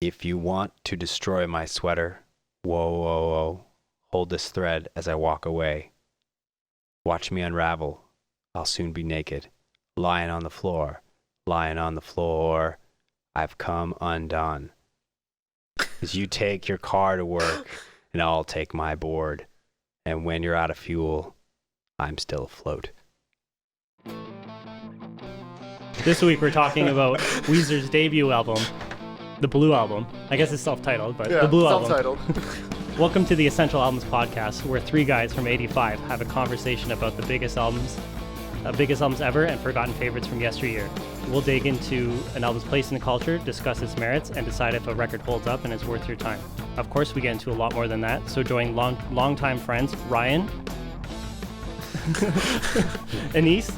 If you want to destroy my sweater, whoa, whoa, whoa, hold this thread as I walk away. Watch me unravel. I'll soon be naked, lying on the floor, lying on the floor. I've come undone. As you take your car to work, and I'll take my board. And when you're out of fuel, I'm still afloat. This week we're talking about Weezer's debut album, the Blue Album. I guess it's self-titled, but the Blue Album. Self-titled. Welcome to the Essential Albums podcast, where three guys from 85 have a conversation about the biggest albums ever and forgotten favorites from yesteryear. We'll dig into an album's place in the culture, discuss its merits, and decide if a record holds up and is worth your time. Of course, we get into a lot more than that, so join longtime friends Ryan, Anise,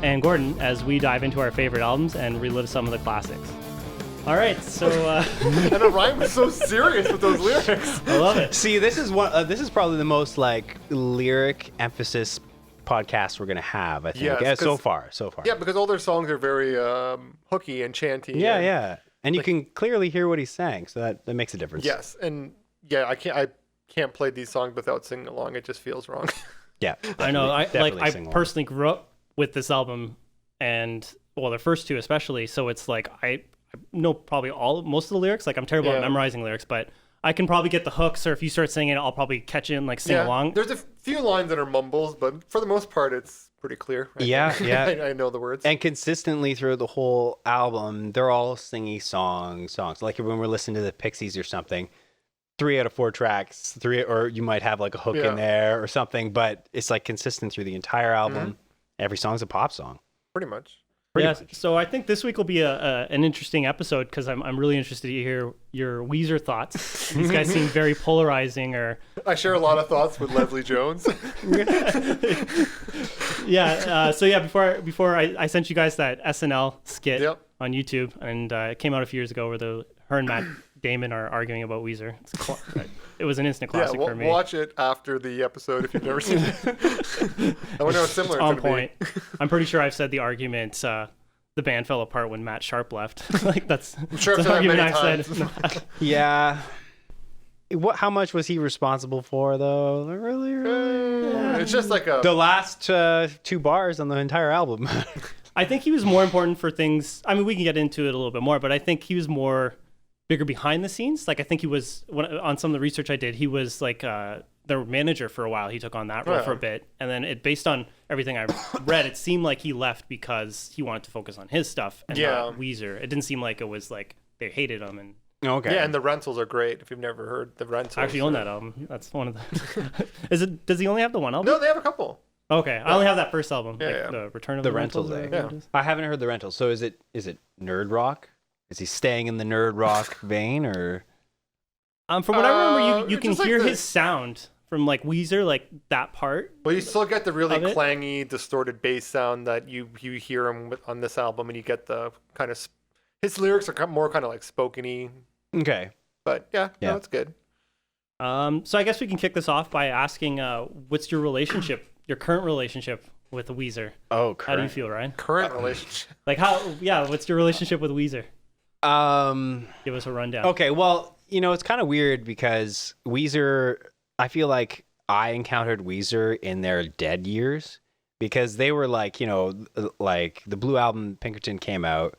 and Gordon as we dive into our favorite albums and relive some of the classics. All right, so And the Ryan was so serious with those lyrics. I love it. See, this is probably the most like lyric emphasis podcast we're gonna have. I think so far. Yeah, because all their songs are very hooky and chanty. Yeah. And you can clearly hear what he's saying, so that makes a difference. Yes, and yeah, I can't play these songs without singing along. It just feels wrong. Yeah, I know. I sing along. personally grew up with this album, and the first two especially. So it's like I know probably most of the lyrics. Like I'm terrible at memorizing lyrics, but I can probably get the hooks. Or if you start singing, I'll probably catch it and like sing along. There's a few lines that are mumbles, but for the most part, it's pretty clear. I know the words. And consistently through the whole album, they're all singy songs. Like when we're listening to the Pixies or something, 3 out of 4 tracks, or you might have like a hook in there or something, but it's like consistent through the entire album. Mm-hmm. Every song's a pop song. Pretty much. So I think this week will be an interesting episode because I'm really interested to hear your Weezer thoughts. These guys seem very polarizing. I share a lot of thoughts with Leslie Jones. Before I sent you guys that SNL skit on YouTube, and it came out a few years ago where her and Matt Damon are arguing about Weezer. It was an instant classic for me. Watch it after the episode if you've never seen it. I wonder how similar it's on point. I'm pretty sure I've said the argument. The band fell apart when Matt Sharp left. I'm sure I've said that many times. Yeah. How much was he responsible for, though? Really? It's just like the last 2 bars on the entire album. I think he was more important for things. I mean, we can get into it a little bit more, but I think he was bigger behind the scenes. Like I think he was on some of the research I did. He was like their manager for a while. He took on that role for a bit, and then based on everything I read, it seemed like he left because he wanted to focus on his stuff and not Weezer. It didn't seem like it was like they hated him and. Okay. Yeah, and the Rentals are great. If you've never heard the Rentals, I actually own that album. That's one of the. Does he only have the one album? No, they have a couple. Okay, I only have that first album. Yeah. The Return of the Rentals. I haven't heard the Rentals. So is it nerd rock? Is he staying in the nerd rock vein, or? From what I remember, you can hear his sound from like Weezer, like that part. Well, you still get the really clangy, distorted bass sound that you hear him on this album, and you get the kind of his lyrics are more kind of like spoken-y. Okay. But no, it's good. So I guess we can kick this off by asking, what's your current relationship with Weezer? Oh, current. How do you feel, Ryan? Current relationship. Like what's your relationship with Weezer? Give us a rundown. Okay, well, it's kind of weird because Weezer, I feel like I encountered Weezer in their dead years because they were like, like the Blue Album, Pinkerton came out,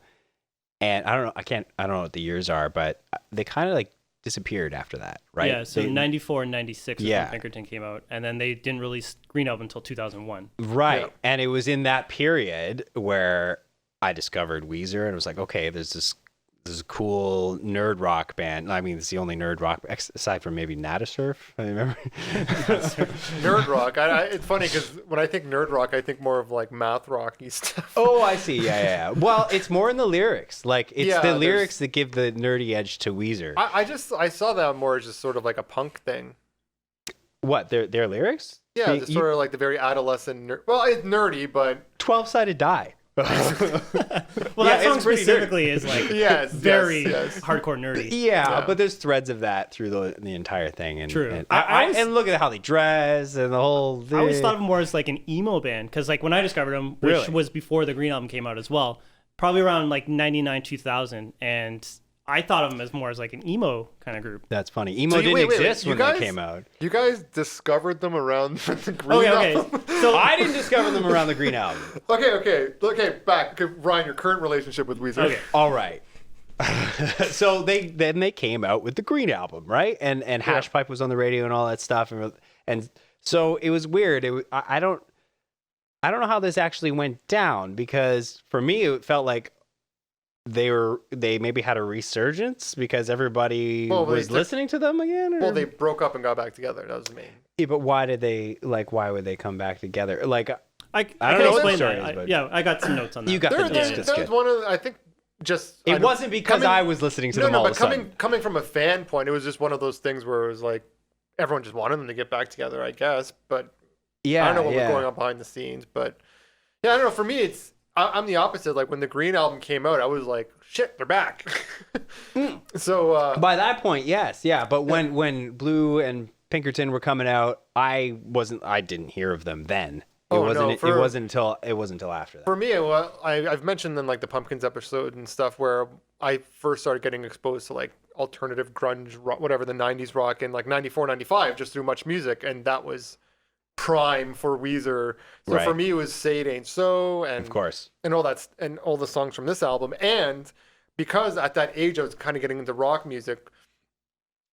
and I don't know what the years are, but they kind of like disappeared after that, right? Yeah, so 94 and 96 is when Pinkerton came out, and then they didn't release Green Album until 2001. Right, and it was in that period where I discovered Weezer, and it was like, okay, there's this cool nerd rock band. I mean, it's the only nerd rock aside from maybe Natasurf. I remember nerd rock. It's funny because when I think nerd rock, I think more of like math rocky stuff. Oh, I see. Yeah. Well, it's more in the lyrics. Like it's the lyrics that give the nerdy edge to Weezer. I saw that more as just sort of like a punk thing. What their lyrics? Yeah, sort of like the very adolescent. Well, it's nerdy, but 12-sided die. Well, that song specifically is like very hardcore nerdy. Yeah, but there's threads of that through the entire thing. And, True. And look at how they dress and the whole thing. I always thought of them more as like an emo band because like when I discovered them, which was before the Green Album came out as well, probably around like 99, 2000, and I thought of them as more as like an emo kind of group. That's funny. Emo didn't exist when they came out. You guys discovered them around the Green album? So I didn't discover them around the Green album. Okay, back. Okay, Ryan, your current relationship with Weezer. Okay. All right. So they came out with the Green album, right? And Hash Pipe was on the radio and all that stuff, and so it was weird. I don't know how this actually went down, because for me it felt like they maybe had a resurgence because everybody was listening to them again. Or? Well, they broke up and got back together. That was the main. Yeah, but why would they come back together? Like I don't can know explain what the that. story is, but Yeah, I got some notes on that. you got the gist. That was one of I think just it wasn't because I was listening to them all but of a sudden. coming from a fan point, it was just one of those things where it was like everyone just wanted them to get back together, I guess. But Yeah, I don't know what was going on behind the scenes. But yeah, I don't know. For me, I'm the opposite. Like when the Green album came out, I was like, shit, they're back. So by that point, yes, yeah. But when Blue and Pinkerton were coming out, I didn't hear of them then. It wasn't until after that. For me, I've mentioned in like the Pumpkins episode and stuff where I first started getting exposed to like alternative grunge, whatever the 90s rock in like 94, 95, just through Much Music. And that was prime for Weezer. So Right. for me, it was Say It Ain't So, and Of course. and all that, and all the songs from this album. And because at that age I was kind of getting into rock music,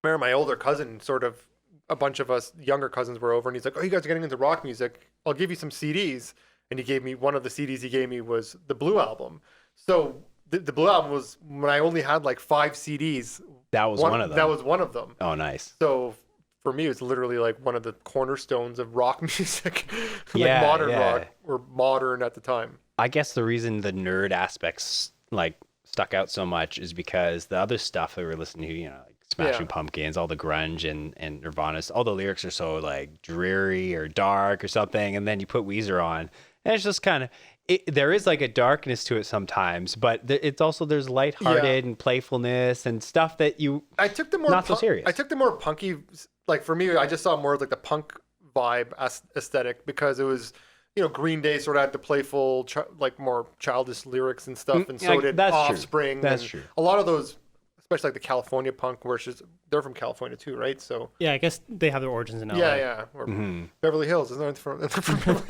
I remember my older cousin, sort of a bunch of us younger cousins were over, and he's like, "Oh, you guys are getting into rock music? I'll give you some CDs." And he gave me one of the CDs he gave me was the Blue album. So the Blue album was when I only had like 5 CDs. That was one of them. That was one of them. Oh, nice. So for me, it's literally like one of the cornerstones of rock music, like Yeah, modern yeah. rock, or modern at the time. I guess the reason the nerd aspects like stuck out so much is because the other stuff they were listening to, like Smashing Pumpkins, all the grunge and Nirvana's, all the lyrics are so like dreary or dark or something, and then you put Weezer on, and it's just kind of there is like a darkness to it sometimes, but it's also there's lighthearted and playfulness and stuff that I took the more not so serious. I took the more punky. Like for me, I just saw more of like the punk vibe aesthetic, because it was, Green Day sort of had the playful, like more childish lyrics and stuff, and so did Offspring. That's true. A lot of those, especially like the California punk, where they're from California too, right? So Yeah, I guess they have their origins in LA. yeah. Or Beverly Hills, isn't it? From Beverly?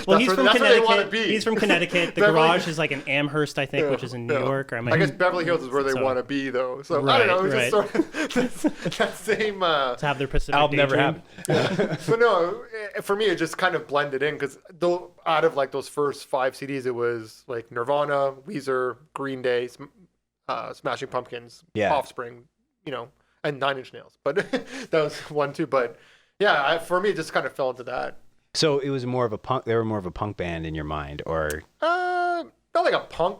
Well, he's from that's where they want to Connecticut. be. He's from Connecticut. The garage is like in Amherst, I think, which is in New York. Or I guess Beverly Hills is where they want to be, though. So I don't know. It was just sort of that same. to have their Pacific album never Daydream. happened. But no, for me, it just kind of blended in, because out of like those first 5 CDs, it was like Nirvana, Weezer, Green Day, Smashing Pumpkins, Offspring, and 9 Inch Nails. But that was one too. But yeah, for me, it just kind of fell into that. So it was more of a punk. They were more of a punk band in your mind, or Not like a punk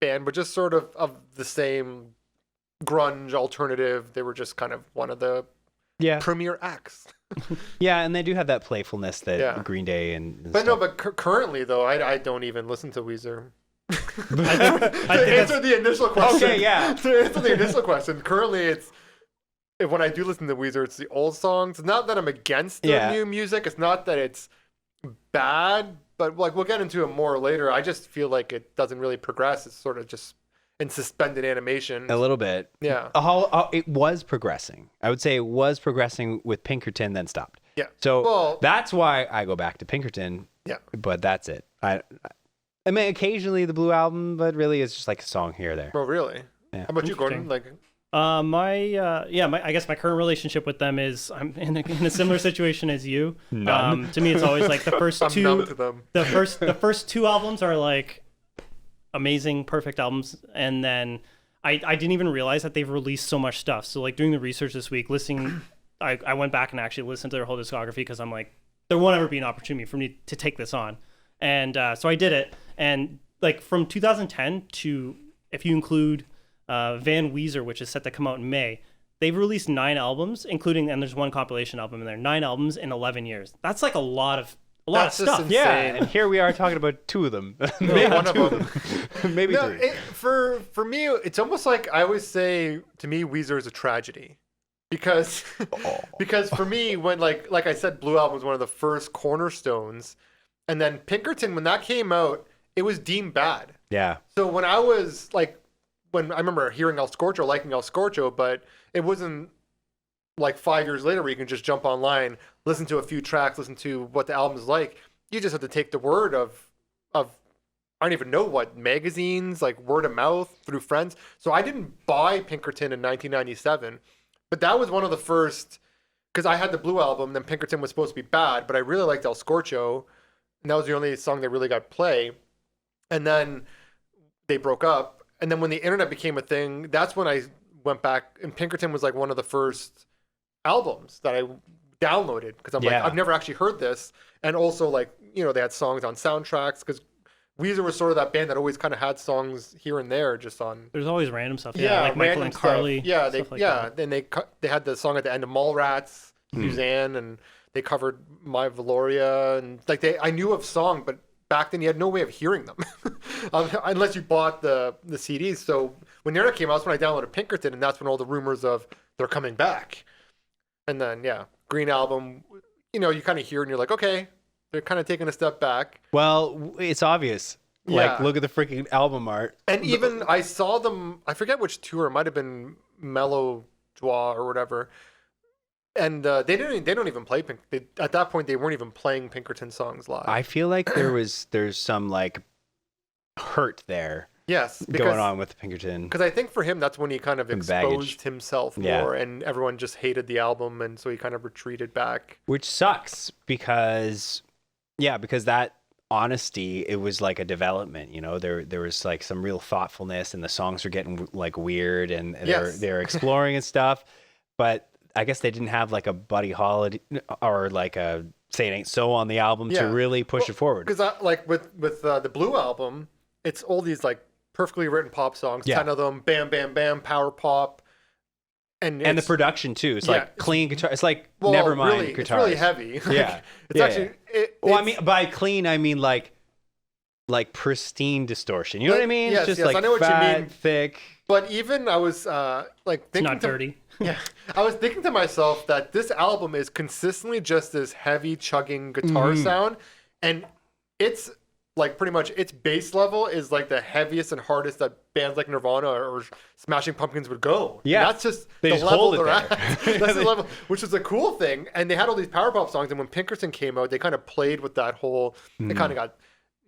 band, but just sort of the same grunge alternative. They were just kind of one of the premier acts. Yeah, and they do have that playfulness that Green Day and but stuff. no, but currently though, I don't even listen to Weezer. I think To answer the initial question. Okay, yeah. To answer the initial question, currently when I do listen to Weezer, it's the old songs. It's not that I'm against their new music. It's not that it's bad, but like we'll get into it more later. I just feel like it doesn't really progress. It's sort of just in suspended animation. A little bit. Yeah. It was progressing. I would say it was progressing with Pinkerton, then stopped. Yeah. So that's why I go back to Pinkerton. Yeah. But that's it. I mean, occasionally the Blue album, but really it's just like a song here or there. Oh, really? Yeah. How about you, Gordon? Like, I guess my current relationship with them is I'm in a similar situation as you. None. To me, it's always like the first I'm two. numb to them. The first 2 albums are like amazing, perfect albums, and then I didn't even realize that they've released so much stuff. So like doing the research this week, listening, I went back and actually listened to their whole discography, because I'm like, there won't ever be an opportunity for me to take this on, and so I did it. And like from 2010 to, if you include Van Weezer, which is set to come out in May, they've released 9 albums, including, and there's one compilation album in there, 9 albums in 11 years. That's like a lot of stuff. Insane. Yeah, and here we are talking about 2 of them. Maybe one of them. Maybe 3. For me, it's almost like I always say, to me, Weezer is a tragedy. Because for me, when like I said, Blue Album was one of the first cornerstones, and then Pinkerton, when that came out, it was deemed bad. Yeah. So when I was like when I remember hearing El Scorcho, liking El Scorcho, but it wasn't like 5 years later where you can just jump online, listen to a few tracks, listen to what the album is like. You just have to take the word of I don't even know what magazines, like word of mouth through friends. So I didn't buy Pinkerton in 1997, but that was one of the first, because I had the Blue album, then Pinkerton was supposed to be bad, but I really liked El Scorcho, and that was the only song that really got play. And then they broke up, and then when the internet became a thing, that's when I went back, and Pinkerton was like one of the first albums that I downloaded, because I'm like, I've never actually heard this. And also, like, you know, they had songs on soundtracks, because Weezer was sort of that band that always kind of had songs here and there, just on. There's always random stuff. Yeah, like Michael and Carly. Yeah, that. Then they had the song at the end of Mallrats, Suzanne, and they covered My Valoria, and like I knew of song, but back then you had no way of hearing them unless you bought the CDs. So when the internet came out, that's when I downloaded Pinkerton, and that's when all the rumors of they're coming back. And then Green Album, you know, you kind of hear and you're like, okay, they're kind of taking a step back. Well, it's obvious. Like, look at the freaking album art. And even I saw them, I forget which tour, it might have been Mellow Joie or whatever. And they don't even play Pinkerton. At that point, they weren't even playing Pinkerton songs live. I feel like there's some like hurt there. Yes, going on with Pinkerton. Because I think for him, that's when he kind of exposed himself more, and everyone just hated the album, and so he kind of retreated back. Which sucks because that honesty, it was like a development, you know. There was like some real thoughtfulness, and the songs were getting like weird, and they're exploring and stuff. But I guess they didn't have like a Buddy Holly or like a Say It Ain't So on the album to really push it forward. Because like with the Blue album, it's all these like perfectly written pop songs, 10 of them, bam, bam, bam, power pop. And the production too. It's like clean guitar. It's like Nevermind really, guitars. It's really heavy. Yeah. It's actually. I mean, by clean, I mean like pristine distortion. You know what I mean? Yes, it's just like I know fat, what you mean. thick. But even I was like thinking. It's not dirty. Yeah. I was thinking to myself that this album is consistently just this heavy chugging guitar sound. And it's like pretty much its bass level is like the heaviest and hardest that bands like Nirvana or Smashing Pumpkins would go. Yeah, and that's just they the just level hold it they're there. at. That's the level, which is a cool thing. And they had all these power pop songs, and when Pinkerton came out, they kind of played with that whole. They kind of got,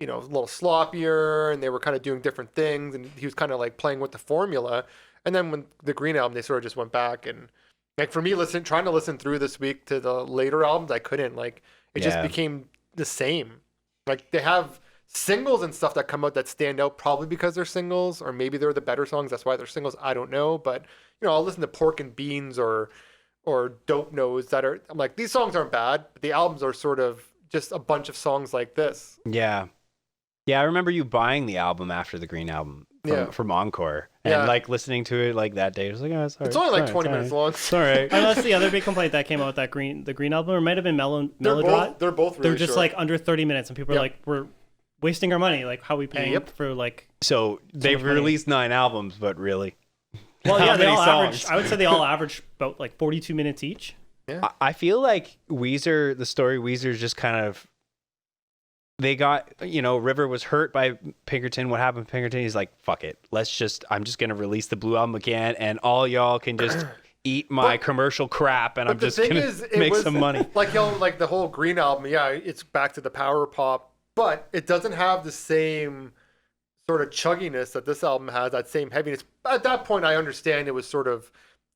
you know, a little sloppier, and they were kind of doing different things, and he was kind of like playing with the formula. And then when the Green album, they sort of just went back, and like for me, trying to listen through this week to the later albums, I couldn't. Like it just became the same. Like they have singles and stuff that come out that stand out probably because they're singles, or maybe they're the better songs, that's why they're singles, I don't know. But you know, I'll listen to Pork and Beans or Dope Nose that are, I'm like, these songs aren't bad, but the albums are sort of just a bunch of songs like this. I remember you buying the album after the Green album from Encore, and like listening to it like that day. It was like, oh, it's all right. It's only like 20 minutes long. Sorry. And that's the other big complaint that came out with the Green album, or it might have been Melodrot. They're both really They're just short. like under 30 minutes, and people are like, we're wasting our money. Like, how are we paying for like? So they've released 9 albums, but really, well, yeah, they all songs? average. I would say they all average about like 42 minutes each. Yeah. I feel like Weezer, the story Weezer's just kind of. They got, you know, River was hurt by Pinkerton. What happened to Pinkerton? He's like, fuck it. I'm just going to release the Blue album again, and all y'all can just eat my commercial crap, and I'm just going to make some money. Like, like the whole Green album, it's back to the power pop, but it doesn't have the same sort of chugginess that this album has, that same heaviness. At that point, I understand it was sort of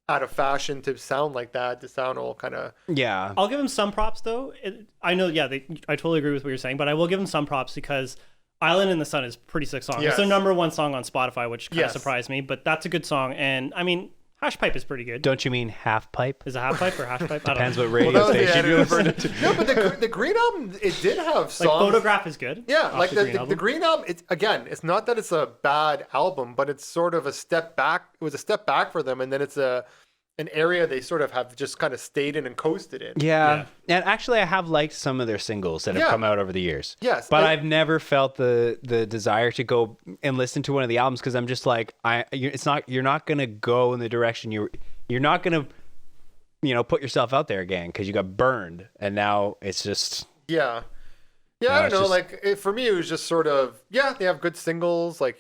out of fashion to sound like that, to sound all kind of. Yeah. I'll give him some props though. I know, I totally agree with what you're saying, but I will give him some props because Island in the Sun is a pretty sick song. Yes. It's their number 1 song on Spotify, which kind of surprised me, but that's a good song. And I mean, Hash Pipe is pretty good. Don't you mean Half Pipe? Is it Half Pipe or Hash Pipe? Depends what radio station you listen to. No, but the Green album, it did have songs. Like Photograph is good. Yeah, like the Green album, it's not that it's a bad album, but it's sort of a step back. It was a step back for them, and then it's an area they sort of have just kind of stayed in and coasted in. Yeah. And actually, I have liked some of their singles that have come out over the years. Yes. But I've never felt the desire to go and listen to one of the albums, because I'm just like, you're not going to go in the direction you're not going to, you know, put yourself out there again, because you got burned, and now it's just. Yeah. Yeah, I don't know. Like, for me, it was just sort of, they have good singles. Like,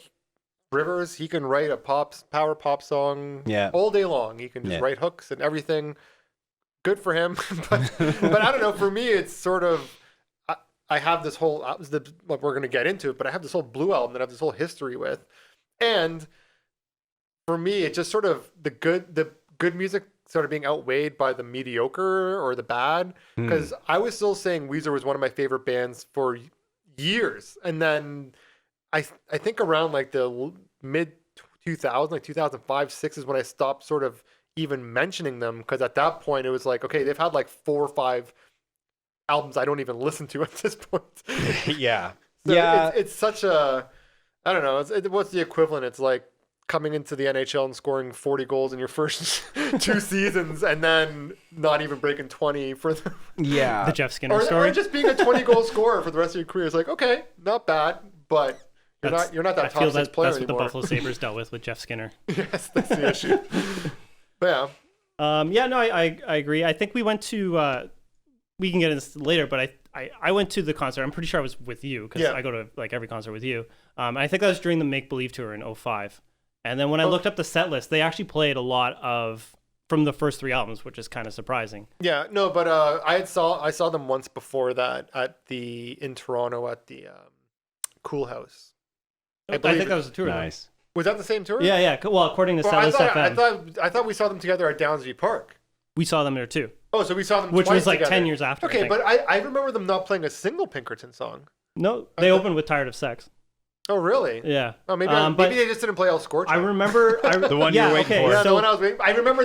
Rivers, he can write a power pop song all day long. He can just write hooks and everything. Good for him. but I don't know. For me, it's sort of, I have this whole, what we're going to get into it, but I have this whole Blue album that I have this whole history with. And for me, it's just sort of the good music sort of being outweighed by the mediocre or the bad. Because I was still saying Weezer was one of my favorite bands for years. And then I think around like the mid 2000s, like 2005, 6 is when I stopped sort of even mentioning them, because at that point it was like, okay, they've had like 4 or 5 albums I don't even listen to at this point. Yeah. So it's such a, I don't know, what's the equivalent? It's like coming into the NHL and scoring 40 goals in your first 2 seasons and then not even breaking 20 for the the Jeff Skinner story. Or just being a 20 goal scorer for the rest of your career. It's like, okay, not bad, but you're not that top 6 player that's anymore. That's what the Buffalo Sabres dealt with Jeff Skinner. Yes, that's the issue. But I agree. I think we went to we can get into this later, but I went to the concert. I'm pretty sure I was with you, because I go to like every concert with you. And I think that was during the Make Believe tour in 2005. And then when I looked up the set list, they actually played a lot from the first 3 albums, which is kind of surprising. Yeah, no, but I saw them once before that in Toronto at the Cool House. I think that was a tour. Nice. Was that the same tour? Yeah. Well, according to Setlist FM, I thought we saw them together at Downsview Park. we saw them there too. Oh, so we saw them which twice was like together. 10 years after. Okay, but I remember them not playing a single Pinkerton song. No, they opened with Tired of Sex. Oh, really? Yeah. Oh, maybe they just didn't play El Scorcho. I remember the one you're waiting for. Yeah, the one I was waiting. I remember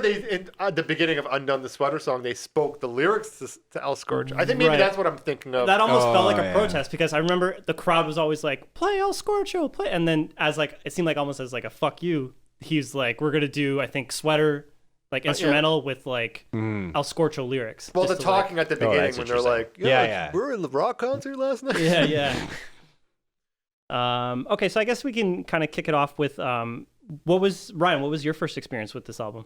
at the beginning of Undone the Sweater song, they spoke the lyrics to El Scorcho. I think maybe that's what I'm thinking of. That almost felt like a protest, because I remember the crowd was always like, "Play El Scorcho, play," and then it seemed like almost as like a fuck you. He's like, "We're gonna do, I think, Sweater." Like instrumental with like El Scorcho lyrics. Well, the talking at the beginning when they're like, yeah, we were in the rock concert last night. Yeah. Okay, so I guess we can kind of kick it off with what was your first experience with this album?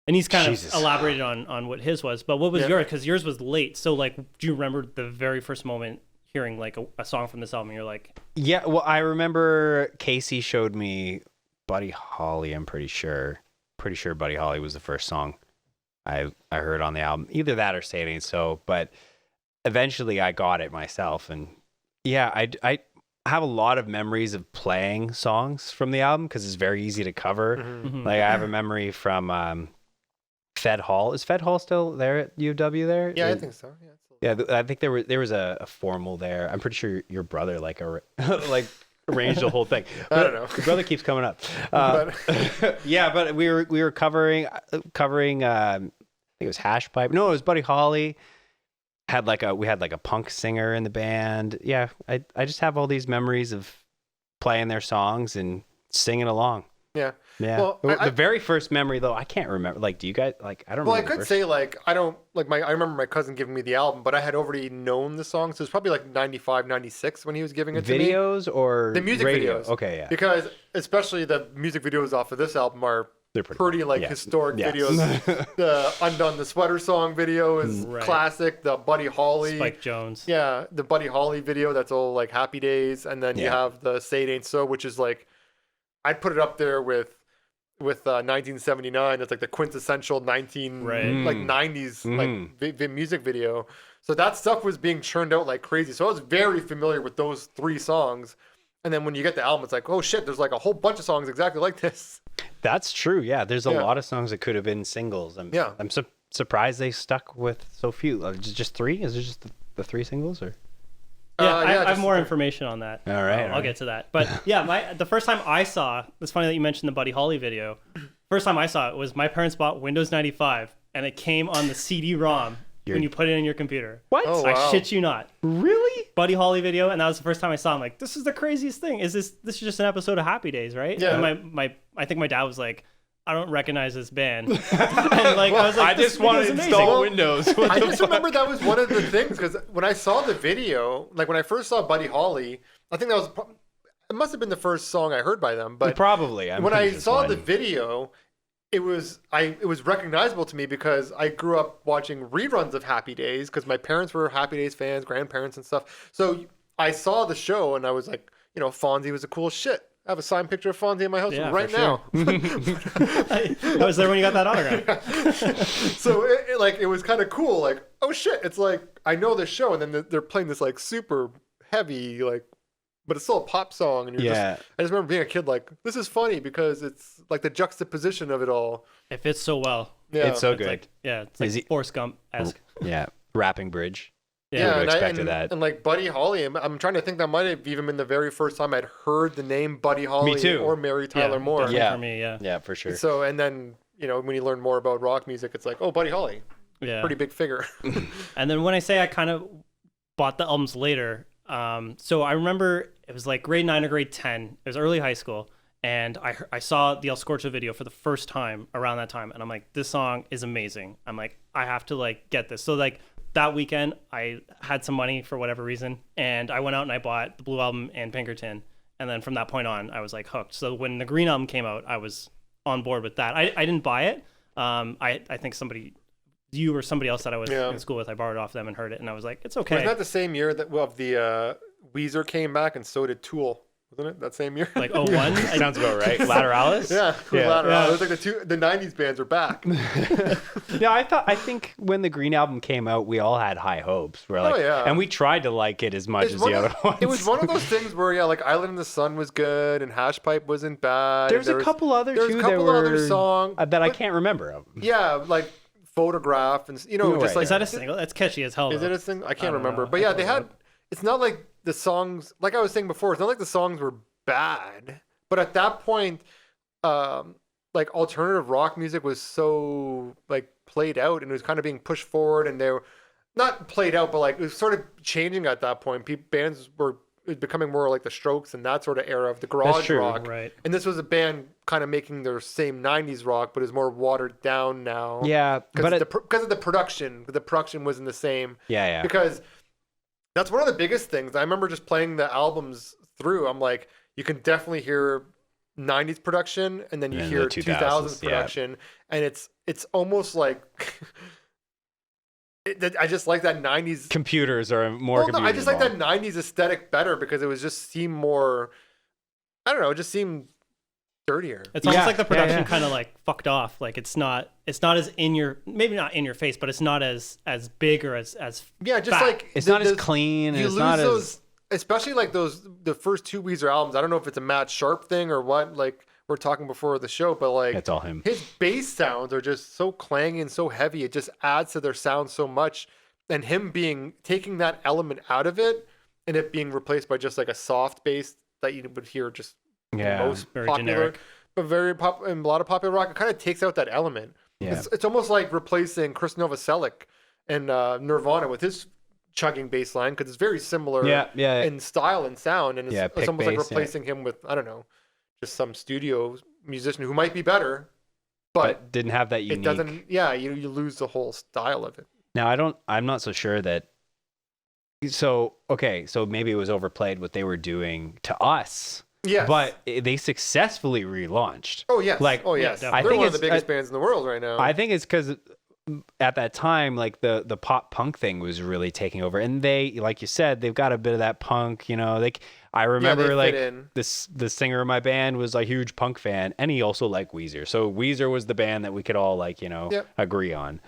And he's kind of elaborated on what his was, but what was yours? Because yours was late. So like, do you remember the very first moment hearing like a song from this album? And you're like, yeah. Well, I remember Casey showed me Buddy Holly. I'm pretty sure Buddy Holly was the first song I heard on the album. Either that or Say It Ain't So. But eventually I got it myself, and yeah, I have a lot of memories of playing songs from the album because it's very easy to cover. Mm-hmm. Like I have a memory from Fed Hall. Is Fed Hall still there at U of W there? Yeah, I think so. Yeah, I think there was a formal there. I'm pretty sure your brother like arranged the whole thing. I don't know. Your brother keeps coming up. Yeah, but we were covering. I think it was Hash Pipe. No, it was Buddy Holly. We had a punk singer in the band. Yeah, I just have all these memories of playing their songs and singing along. Yeah. Well, the very first memory though, I can't remember. Like, do you guys like? I don't. Well, remember I could say I don't like I remember my cousin giving me the album, but I had already known the song, so it was probably like 95, 96 when he was giving it to me. Videos or the music radio? videos? Okay, yeah. Because especially the music videos off of this album are pretty historic videos. The Undone the Sweater song video is classic. The Buddy Holly, Spike Jones. Yeah, the Buddy Holly video, that's all like Happy Days, and then you have the Say It Ain't So, which is like, I'd put it up there with 1979. It's like the quintessential 90s like music video. So that stuff was being churned out like crazy. So I was very familiar with those 3 songs. And then when you get the album, it's like, oh shit, there's like a whole bunch of songs exactly like this. That's true. Yeah, there's a lot of songs that could have been singles. I'm surprised they stuck with so few. Just 3? Is it just the 3 singles or? Yeah, I have more information on that. All right. I'll get to that. But yeah, the first time I saw, it's funny that you mentioned the Buddy Holly video. First time I saw it was my parents bought Windows 95, and it came on the CD-ROM when you put it in your computer. What? Oh, I wow. shit you not. Really? Buddy Holly video, and that was the first time I saw him. Like, this is the craziest thing. This is just an episode of Happy Days, right? Yeah. And I think my dad was like, I don't recognize this band. And like, I was like, I just want to install Windows. I just remember that was one of the things, because when I saw the video, like when I first saw Buddy Holly, I think it must have been the first song I heard by them. But probably. When I saw the video, it was recognizable to me because I grew up watching reruns of Happy Days because my parents were Happy Days fans, grandparents and stuff. So I saw the show and I was like, Fonzie was a cool shit. I have a signed picture of Fonzie in my house Yeah, right for now. I was there when you got that autograph. So it was kind of cool. Like, oh shit, it's like I know this show, and then they're playing this like super heavy like, but it's still a pop song. And I just remember being a kid like, this is funny because it's like the juxtaposition of it all. It fits so well. Yeah, It's so It's good. like, it's like Forrest Gump-esque. Yeah. Rapping bridge. Yeah. Would've and expected that. And like Buddy Holly, I'm trying to think that might have even been the very first time I'd heard the name Buddy Holly too. or Mary Tyler Moore. definitely Yeah. For me, yeah. Yeah, for sure. So, and then, when you learn more about rock music, it's like, oh, Buddy Holly, Yeah. pretty big figure. And then when I say I kind of bought the albums later, so I remember it was like grade 9 or grade 10. It was early high school. And I saw the El Scorcho video for the first time around that time. And I'm like, this song is amazing. I'm like, I have to like get this. So like that weekend, I had some money for whatever reason. And I went out and I bought the Blue Album and Pinkerton. And then from that point on, I was like hooked. So when the Green Album came out, I was on board with that. I didn't buy it. I think you or somebody else that I was in school with, I borrowed off them and heard it. And I was like, it's okay. Wasn't that the same year that the Weezer came back and so did Tool? Wasn't it that same year? Like 01? Sounds about right. Lateralis? Yeah. Yeah. It was like the 90s bands are back. Yeah, I think when the Green Album came out, we all had high hopes. We're like, and we tried to like it as much as the other ones. It was one of those things where, like Island in the Sun was good and Hash Pipe wasn't bad. There's a couple other songs that I can't remember of. Yeah, like Photograph and, just right. like. Is that a single? That's catchy as hell. Is it a single? I can't remember. know. But yeah, they had, it's not like the songs, like I was saying before, it's not like the songs were bad. But at that point, like alternative rock music was so like played out and it was kind of being pushed forward, and they were not played out, but like it was sort of changing at that point. Bands were becoming more like the Strokes and that sort of era of the garage rock. Right. And this was a band kind of making their same 90s rock, but is more watered down now. Yeah, because of the production. The production wasn't the same. Yeah. Because that's one of the biggest things. I remember just playing the albums through. I'm like, you can definitely hear 90s production, and then you hear 2000s production, and it's almost like I just like that 90s. Computers are more. Well, no, I just like that 90s aesthetic better because it was just seemed more. I don't know. It just seemed dirtier. It's almost like the production kind of like fucked off. Like it's not as in your, maybe not in your face, but it's not as big or as yeah. Just fat. like it's not as clean. You it's lose not those, as especially like the first two Weezer albums. I don't know if it's a Matt Sharp thing or what. Like we're talking before the show, but like it's all him. His bass sounds are just so clangy and so heavy. It just adds to their sound so much. And him taking that element out of it and it being replaced by just like a soft bass that you would hear just most very popular, generic. but in a lot of popular rock, it kind of takes out that element. Yeah. It's almost like replacing Chris Novoselic and Nirvana with his chugging bass line because it's very similar in style and sound. And it's almost like replacing him with, I don't know, just some studio musician who might be better, but didn't have that unique. It doesn't. Yeah, you lose the whole style of it. Now I'm not so sure that. So maybe it was overplayed what they were doing to us. Yeah, but they successfully relaunched. Oh yes, yes. They're one of the biggest bands in the world right now. I think it's because at that time, like the pop punk thing was really taking over, and they, like you said, they've got a bit of that punk. I remember the singer of my band was a huge punk fan, and he also liked Weezer. So Weezer was the band that we could all agree on.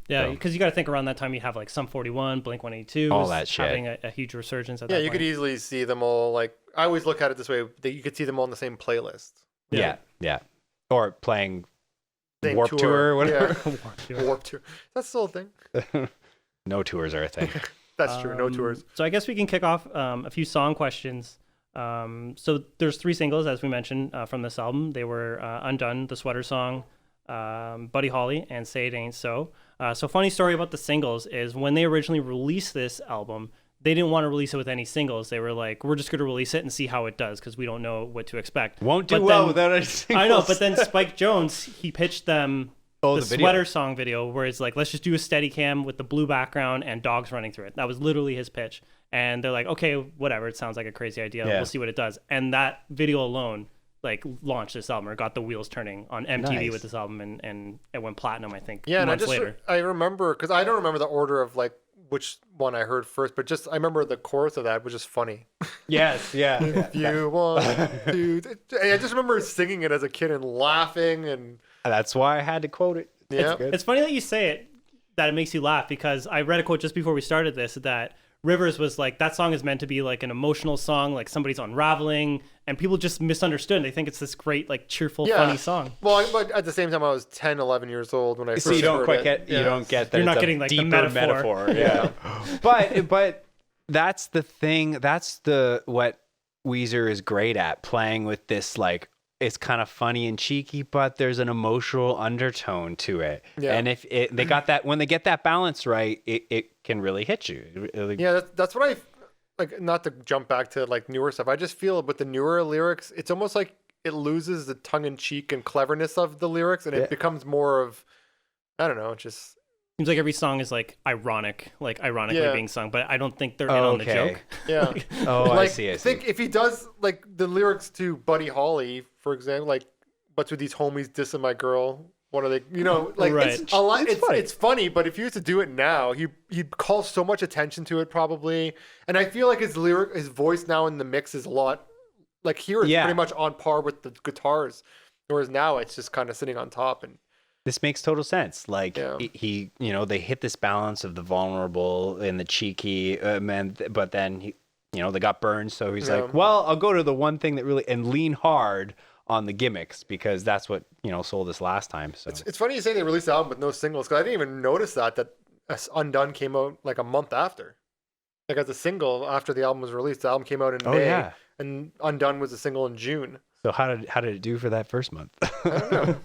Yeah, because you got to think around that time you have like Sum 41, Blink 182, all that shit, having a huge resurgence. At that you point. could easily see them all. Like I always look at it this way: you could see them all in the same playlist. Yeah, or playing Warped Tour or whatever. Yeah. Warped Tour. That's still a thing. No tours are a thing. That's true. No tours. So I guess we can kick off a few song questions. So there's 3 singles, as we mentioned, from this album. They were Undone, the Sweater Song, Buddy Holly, and Say It Ain't So. So funny story about the singles is when they originally released this album, they didn't want to release it with any singles. They were like, we're just going to release it and see how it does because we don't know what to expect. Won't do well without any singles. I know, but then Spike Jonze, he pitched them the Sweater Song video where it's like, let's just do a steady cam with the blue background and dogs running through it. That was literally his pitch. And they're like, okay, whatever. It sounds like a crazy idea. We'll see what it does. And that video alone launched this album or got the wheels turning on MTV with this album, and it went platinum, I think, months later. I remember, because I don't remember the order of which one I heard first, but just I remember the chorus of that was just funny. Yes, yeah. If you want to, I just remember singing it as a kid and laughing, and That's why I had to quote it. yeah, It's funny that you say it, that it makes you laugh, because I read a quote just before we started this that Rivers was like, that song is meant to be like an emotional song, like somebody's unraveling, and people just misunderstood. And they think it's this great, like cheerful, funny song. Well, but at the same time, I was 10, 11 years old when I first So you don't heard quite it. get you don't get that You're not it's a getting, like, the deeper metaphor. Yeah. but that's the thing. That's what Weezer is great at, playing with this, like, it's kind of funny and cheeky, but there's an emotional undertone to it. Yeah. And if they got that, when they get that balance right, it can really hit you. Yeah, that's what I like. Not to jump back to like newer stuff. I just feel with the newer lyrics, it's almost like it loses the tongue in cheek and cleverness of the lyrics, and it becomes more of, I don't know, just Seems like every song is like ironically Yeah. being sung, but I don't think they're in on the Okay. joke. yeah. Oh, Like, I see. think if he does like the lyrics to Buddy Holly, for example, like "What's with these homies dissing my girl?" What are they? You know, like Right. it's a lot. It's funny. It's funny, but if you used to do it now, he calls so much attention to it probably, and I feel like his voice now in the mix is a lot. Like here, it's Yeah. pretty much on par with the guitars, whereas now it's just kind of sitting on top. And This makes total sense. Like Yeah. he, they hit this balance of the vulnerable and the cheeky, man. But then they got burned. So he's Yeah. like, well, I'll go to the one thing that really and lean hard on the gimmicks because that's what sold us last time. So it's funny you say they released the album with no singles because I didn't even notice that Undone came out like a month after, like as a single after the album was released. The album came out in May, yeah. and Undone was a single in June. So how did it do for that first month? I don't know.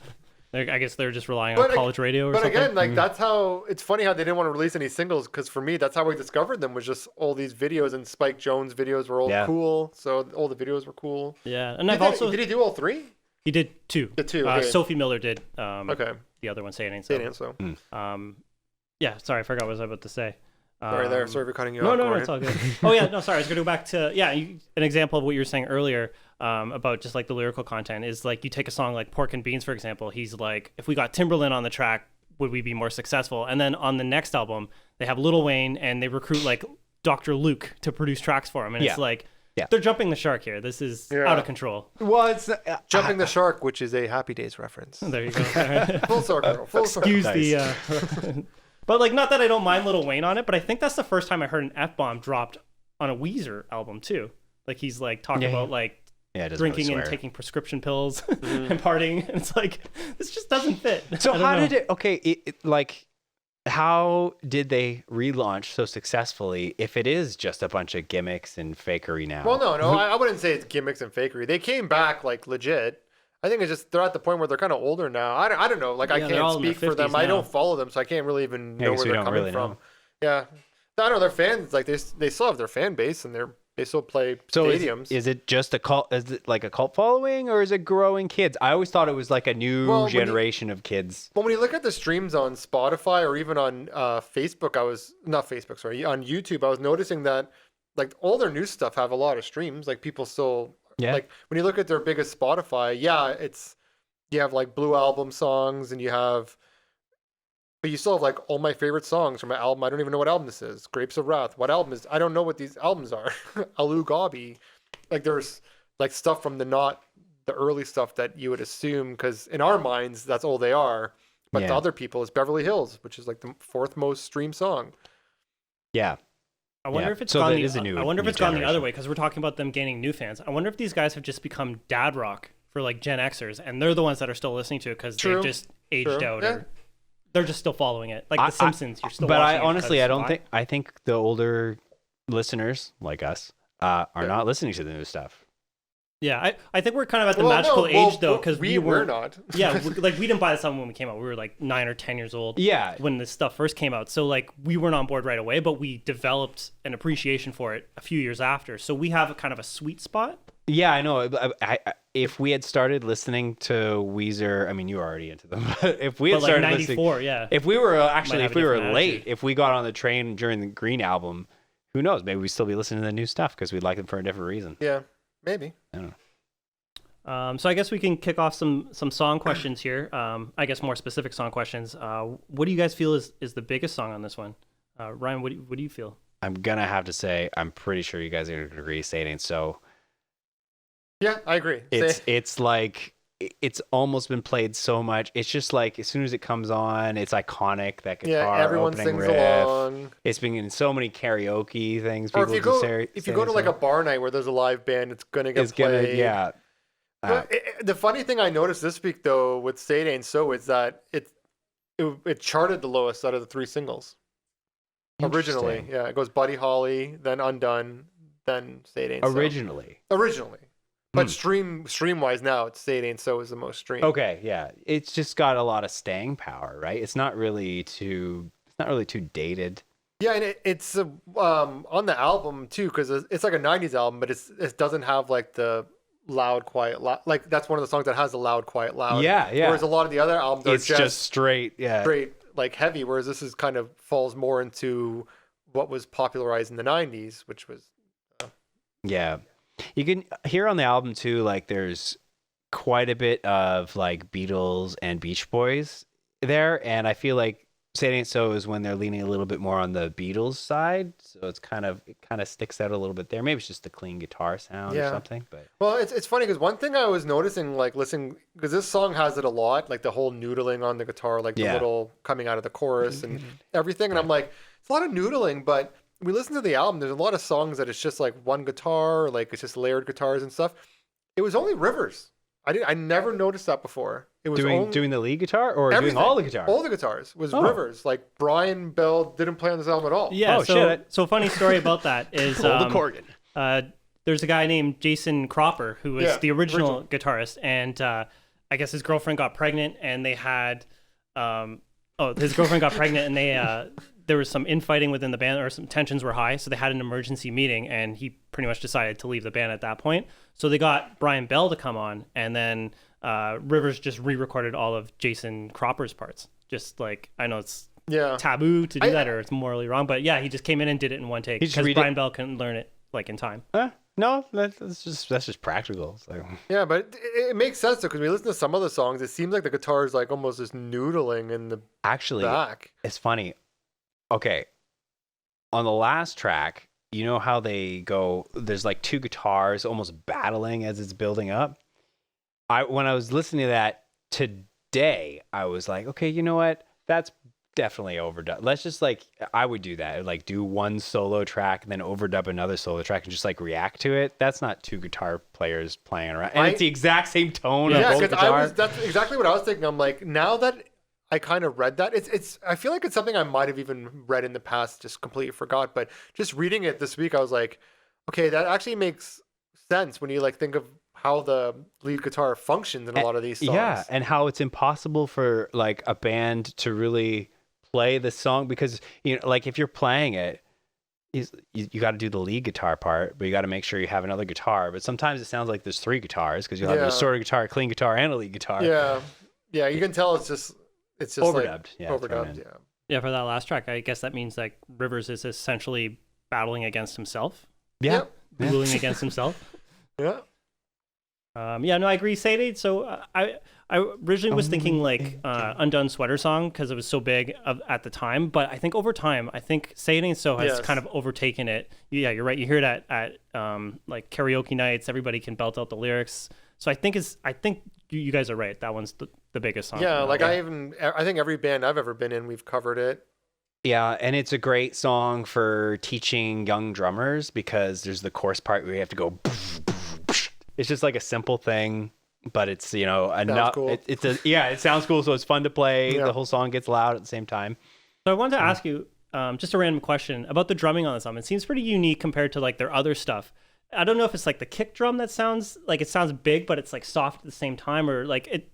I guess they're just relying But on college radio or But something. again, like that's how it's funny how they didn't want to release any singles because for me, that's how I discovered them was just all these videos and Spike Jonze videos were all Yeah. cool. So all the videos were cool. Yeah, and I've also Did he do all three? he did two. The two. Okay. Sophie Miller did. Okay. The other one, Say It Ain't Say So. it, so. Yeah, sorry, I forgot what I was about to say. Sorry there. Sorry for cutting you No, off. no, Gordon. it's all good. Oh yeah, no, sorry. I was gonna go back to an example of what you were saying earlier about just like the lyrical content is like you take a song like Pork and Beans for example. He's like, if we got Timberland on the track, would we be more successful? And then on the next album, they have Lil Wayne and they recruit like Dr. Luke to produce tracks for him, and it's like they're jumping the shark here. This is out of control. Well, it's Jumping the Shark, which is a Happy Days reference. There you go. Full circle. Full circle. Excuse the. But like, not that I don't mind Lil Wayne on it, but I think that's the first time I heard an F-bomb dropped on a Weezer album too. Like he's like talking about like it doesn't drinking really and swear. taking prescription pills and partying, and it's like this just doesn't fit. So I don't how know. did it? Okay, how did they relaunch so successfully if it is just a bunch of gimmicks and fakery now? Well, no, I wouldn't say it's gimmicks and fakery. They came back like legit. I think it's just they're at the point where they're kind of older now. I don't know. Like I Yeah, they're can't all in their speak for them. 50s I now. don't follow them, so I can't really even know I where guess we they're don't coming really from. know. Yeah, I know their fans. Like they still have their fan base and they still play So stadiums. is it just a cult? Is it like a cult following, or is it growing kids? I always thought it was like a new Well, when you- generation of kids. But when you look at the streams on Spotify or even on Facebook, on YouTube, I was noticing that like all their new stuff have a lot of streams. Like people still like when you look at their biggest Spotify, you have like Blue Album songs and but you still have like all my favorite songs from an album. I don't even know what album this is. Grapes of Wrath. What album is? I don't know what these albums are. Alu Gabi. Like there's like stuff from the early stuff that you would assume because in our minds that's all they are. But to other people it's Beverly Hills, which is like the fourth most streamed song. Yeah. I wonder if it's So gone. that is a new- I wonder if new it's gone the other generation. way because we're talking about them gaining new fans. I wonder if these guys have just become dad rock for like Gen Xers, and they're the ones that are still listening to it because they've just aged out, Yeah. or they're just still following it. Like The Simpsons, you're still. But watching I honestly, it I don't why? think. I think the older listeners like us are not listening to the new stuff. Yeah, I think we're kind of at the magical age though because we were weren't. not. Yeah, like we didn't buy this album when we came out. We were like 9 or 10 years old. Yeah. When this stuff first came out, so like we weren't on board right away, but we developed an appreciation for it a few years after. So we have a kind of a sweet spot. Yeah, I know. If we had started listening to Weezer, I mean, you were already into them. But if we had But like started listening, '94, yeah. if we were actually, have if a we were different late, attitude. if we got on the train during the Green album, who knows? Maybe we'd still be listening to the new stuff because we'd like them for a different reason. Yeah, maybe. I don't know. So I guess we can kick off some song questions here. I guess more specific song questions. What do you guys feel is the biggest song on this one? Ryan, what do you feel? I'm gonna have to say I'm pretty sure you guys are gonna agree. Say it ain't so. Yeah, I agree. It's like it's almost been played so much. It's just like as soon as it comes on, it's iconic. That guitar everyone opening sings riff. along. It's been in so many karaoke things. Or People if you go to like a bar night where there's a live band, it's gonna get played. Yeah. But the funny thing I noticed this week though with Say It Ain't So is that it charted the lowest out of the 3 singles. Originally, Interesting. yeah, it goes Buddy Holly, then Undone, then Say It Ain't So. Originally. But stream wise now, it's Say It Ain't So is the most streamed. Okay, yeah. It's just got a lot of staying power, right? It's not really too dated. Yeah, and it's on the album too, because it's like a '90s album, but it doesn't have like the loud, quiet, like that's one of the songs that has the loud, quiet, loud. Yeah. Whereas a lot of the other albums It's are just straight, like heavy. Whereas this is kind of falls more into what was popularized in the '90s, which was. Yeah. You can hear on the album too, like there's quite a bit of like Beatles and Beach Boys there, and I feel like Say It Ain't So is when they're leaning a little bit more on the Beatles side, so it kind of sticks out a little bit there. Maybe it's just the clean guitar sound or something. But well, it's funny because one thing I was noticing, like listening, because this song has it a lot, like the whole noodling on the guitar, like the little coming out of the chorus and everything, and I'm like, it's a lot of noodling, but. We listen to the album, there's a lot of songs that it's just like one guitar, like it's just layered guitars and stuff. It was only Rivers. I never noticed that before. It was doing the lead guitar or everything. doing all the guitars? All the guitars was Rivers. Like Brian Bell didn't play on this album at all. Yeah, so funny story about that is the Corgan. There's a guy named Jason Cropper who was the original guitarist, and I guess his girlfriend got pregnant, and they had his girlfriend got pregnant, and they there was some infighting within the band, or some tensions were high, so they had an emergency meeting, and he pretty much decided to leave the band at that point. So they got Brian Bell to come on, and then Rivers just re-recorded all of Jason Cropper's parts. Just like, I know it's taboo to do that, or it's morally wrong, but yeah, he just came in and did it in one take because Brian Bell couldn't learn it like in time. No, that's just practical. So. Yeah, but it makes sense though, because we listen to some of the songs, it seems like the guitar is like almost just noodling in the back. It's funny. Okay, on the last track, you know how they go, there's like 2 guitars almost battling as it's building up. When I was listening to that today, I was like, okay, you know what? That's definitely overdub. Let's just I would do that. Like do one solo track and then overdub another solo track and just like react to it. That's not 2 guitar players playing around. And it's the exact same tone of both guitars. That's exactly what I was thinking. I'm like, now that I kind of read that. I feel like it's something I might have even read in the past, just completely forgot. But just reading it this week, I was like, okay, that actually makes sense when you like think of how the lead guitar functions in a lot of these songs. Yeah, and how it's impossible for like a band to really play the song because like if you're playing it, you got to do the lead guitar part, but you got to make sure you have another guitar. But sometimes it sounds like there's 3 guitars because you'll have a distorted guitar, clean guitar, and a lead guitar. Yeah, you can tell it's just overdubbed. Overdubbed. Yeah, for that last track, I guess that means like Rivers is essentially battling against himself. Yeah. Dueling against himself. Yeah. No, I agree. Say It. So I originally was thinking like Undone Sweater Song because it was so big at the time, but I think over time, Say It Ain't So has kind of overtaken it. Yeah, you're right. You hear it at like karaoke nights. Everybody can belt out the lyrics. So I think you guys are right. That one's the biggest song. Yeah, like I think every band I've ever been in, we've covered it. Yeah, and it's a great song for teaching young drummers because there's the chorus part where you have to go. It's just like a simple thing, but it's enough. Cool. It sounds cool, so it's fun to play. Yeah. The whole song gets loud at the same time. So I wanted to ask you just a random question about the drumming on this album. It seems pretty unique compared to like their other stuff. I don't know if it's like the kick drum that sounds big, but it's like soft at the same time, or like it.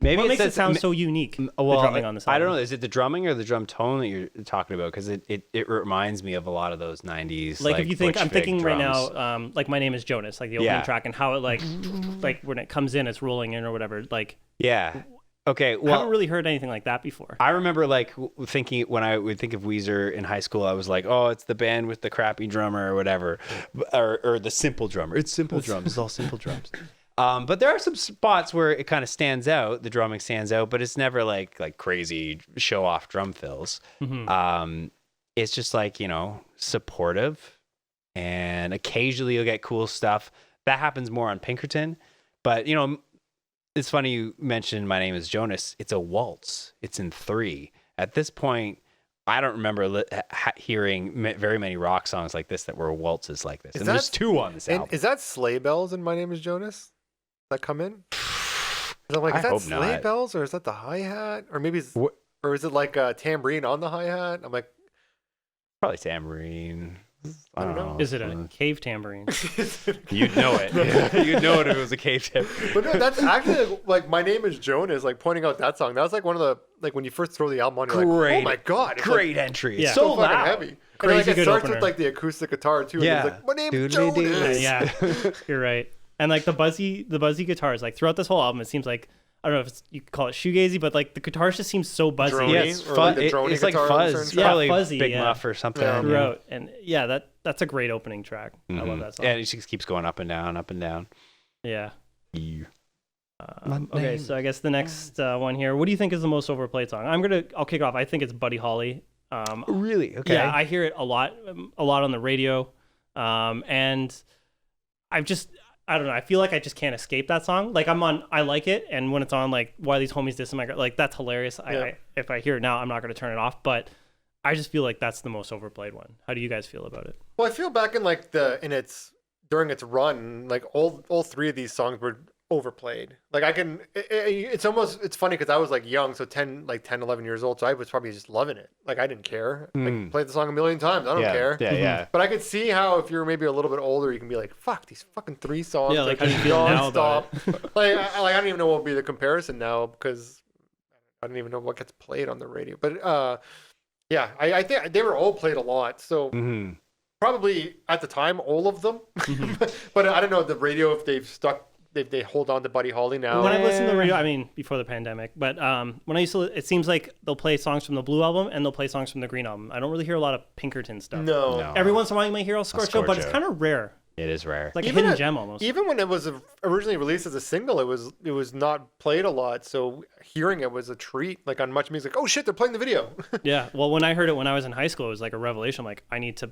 Maybe what makes it sound so unique? Well, the drumming on this album? I don't know. Is it the drumming or the drum tone that you're talking about? Because it reminds me of a lot of those '90s. Like if you think, I'm thinking drums. Right now, like My Name Is Jonas, like the opening track, and how it like when it comes in, it's rolling in or whatever. Like Okay, well, I haven't really heard anything like that before. I remember like thinking when I would think of Weezer in high school, I was like, oh, it's the band with the crappy drummer or whatever, or the simple drummer. It's simple drums. It's all simple drums. But there are some spots where it kind of stands out. The drumming stands out, but it's never like crazy show off drum fills. Mm-hmm. it's just like, supportive, and occasionally you'll get cool stuff. That happens more on Pinkerton. But, it's funny you mentioned My Name is Jonas. It's a waltz. It's in 3. At this point, I don't remember hearing very many rock songs like this that were waltzes like this. And there's 2 on this album. Is that sleigh bells in My Name is Jonas that come in? I'm like, is that sleigh bells, or is that the hi-hat? Or maybe or is it like a tambourine on the hi-hat? I'm like, probably tambourine. I don't know. Is it a cave tambourine? You'd know it. You'd know it if it was a cave tambourine. But no, that's actually like My Name is Jonas, like pointing out that song. That was like one of the, like when you first throw the album on, you're like, oh my God. Great entry. Yeah. It's so fucking loud. heavy. Crazy and like, it good starts opener. with like the acoustic guitar too. Yeah. And it's like, My Name is Jonas. Yeah, you're right. And like the buzzy guitars, like throughout this whole album, it seems like, I don't know if you could call it shoegazy, but like the guitars just seem so buzzy. Drony, Yeah, it's or fun. like the drony It's like guitar on fuzz. certain It's tracks. probably fuzzy, Big yeah. Muff or something. Yeah. Throughout, and yeah, that's a great opening track. I love that song. And it just keeps going up and down, up and down. Yeah. Yeah. Okay, so I guess the next one here. What do you think is the most overplayed song? I'll kick it off. I think it's Buddy Holly. Really? Okay. Yeah, I hear it a lot on the radio, and I don't know. I feel like I just can't escape that song. Like I like it, and when it's on, like Why These Homies Dissing My Girl, like that's hilarious. Yeah. If I hear it now, I'm not going to turn it off. But I just feel like that's the most overplayed one. How do you guys feel about it? Well, I feel back in like during its run, like all 3 of these songs were overplayed. Like it's funny because I was like young, so 10, 11 years old, so I was probably just loving it. Like I didn't care. Like played the song a million times. I don't care. Yeah, yeah. But I could see how if you're maybe a little bit older, you can be like, fuck, these fucking 3 songs. Yeah, like how do you feel now about it? like I don't even know what would be the comparison now because I don't even know what gets played on the radio. But yeah, I think they were all played a lot. So probably at the time, all of them. But I don't know the radio if they've stuck. They hold on to Buddy Holly now. When I listen to the radio, I mean, before the pandemic, but when I used to, it seems like they'll play songs from the Blue album and they'll play songs from the Green album. I don't really hear a lot of Pinkerton stuff. No. Every once in a while you might hear a Scorcho, but it's kind of rare. It is rare. It's like a hidden gem almost. Even when it was originally released as a single, it was not played a lot. So hearing it was a treat. Like on Much Music, oh shit, they're playing the video. Yeah. Well, when I heard it when I was in high school, it was like a revelation. I'm like, I need to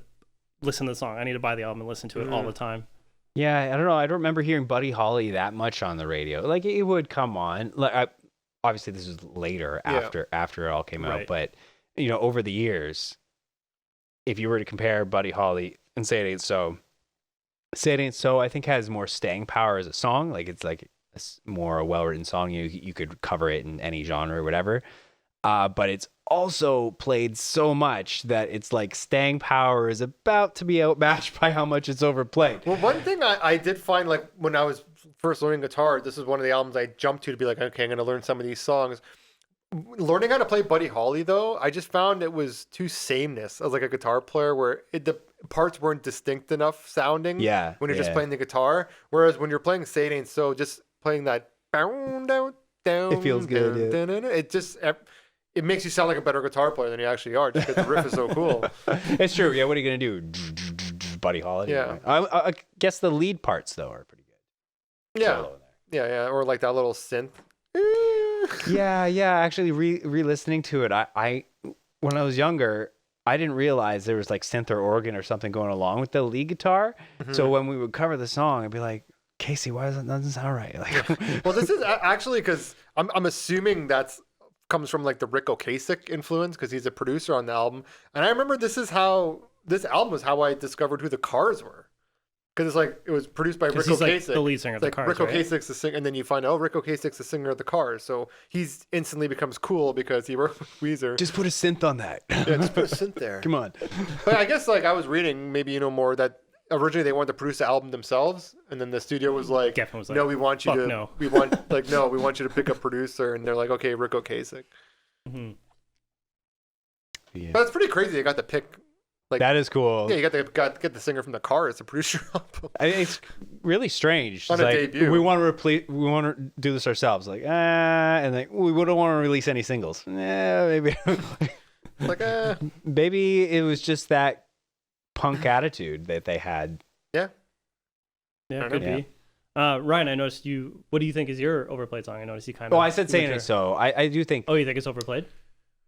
listen to the song. I need to buy the album and listen to it all the time. Yeah, I don't know. I don't remember hearing Buddy Holly that much on the radio. Like it would come on. Like obviously this was later after it all came out, but over the years, if you were to compare Buddy Holly and Say It Ain't So, Say It Ain't So, I think has more staying power as a song. Like it's like more a well-written song. You could cover it in any genre or whatever. But it's also played so much that it's like staying power is about to be outmatched by how much it's overplayed. Well, one thing I did find, like when I was first learning guitar, this is one of the albums I jumped to be like, okay, I'm going to learn some of these songs. Learning how to play Buddy Holly, though, I just found it was too sameness as like a guitar player where the parts weren't distinct enough sounding when you're just playing the guitar. Whereas when you're playing Say It Ain't So, just playing that down, down, down, it feels good. Down, down, it just... It makes you sound like a better guitar player than you actually are, just because the riff is so cool. It's true. Yeah, what are you gonna do? Buddy Holly. Yeah. I guess the lead parts though are pretty good. Yeah. Yeah, or like that little synth. Yeah. Actually, re-listening to it, I when I was younger, I didn't realize there was like synth or organ or something going along with the lead guitar. So when we would cover the song, I'd be like, Casey, why doesn't sound right? Like, well, this is actually because I'm assuming comes from like the Rick Ocasek influence because he's a producer on the album. And I remember this album was how I discovered who the Cars were. Because it's like it was produced by Rick Ocasek. Like the lead singer of the Cars. Rick Ocasek's the singer, and then you find out Rick Ocasek's the singer of the Cars. So he's instantly becomes cool because he worked with Weezer. just put a synth on that. Yeah, just put a synth there. Come on. But I guess like I was reading, maybe more that originally they wanted to produce the album themselves, and then the studio was like, "No, we want you to. No. We want we want you to pick a producer." And they're like, "Okay, Rick Ocasek." Mm-hmm. Yeah. But it's pretty crazy. They got to pick. Like, that is cool. Yeah, you got to get the singer from the Cars to produce your album. It's really strange. On it's a like, debut. we want to do this ourselves. Like, and like we don't want to release any singles. Maybe. Like, maybe it was just that punk attitude that they had. Yeah. Yeah, could be. Ryan, I noticed you. What do you think is your overplayed song? I noticed you kind of. Oh, I said Say It Ain't So. I do think. Oh, you think it's overplayed?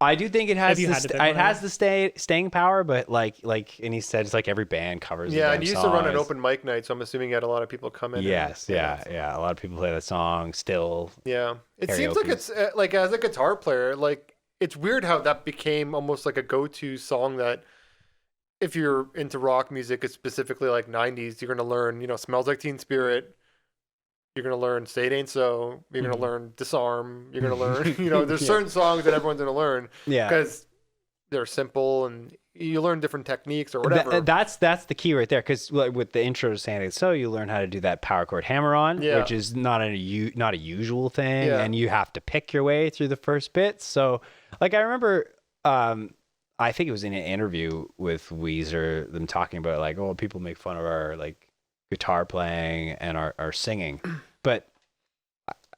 I do think it has you had to pick one, it has the staying power, but like and he said, it's like every band covers. Yeah, the and you used to run an open mic night, so I'm assuming you had a lot of people come in. Yes, yeah. A lot of people play that song still. Yeah, it seems like Karaoke. it's like as a guitar player, like it's weird how that became almost like a go-to song that if you're into rock music, it's specifically like 90s, you're gonna learn, Smells Like Teen Spirit. You're gonna learn "Say It Ain't So." You're gonna learn "Disarm." You're gonna learn, there's certain songs that everyone's gonna learn Yeah, because they're simple and you learn different techniques or whatever. that's the key right there. Because with the intro to "Saying It So," you learn how to do that power chord hammer on, which is not a usual thing, and you have to pick your way through the first bit. So, like I remember, I think it was in an interview with Weezer, them talking about like, oh, people make fun of our like guitar playing and our singing, but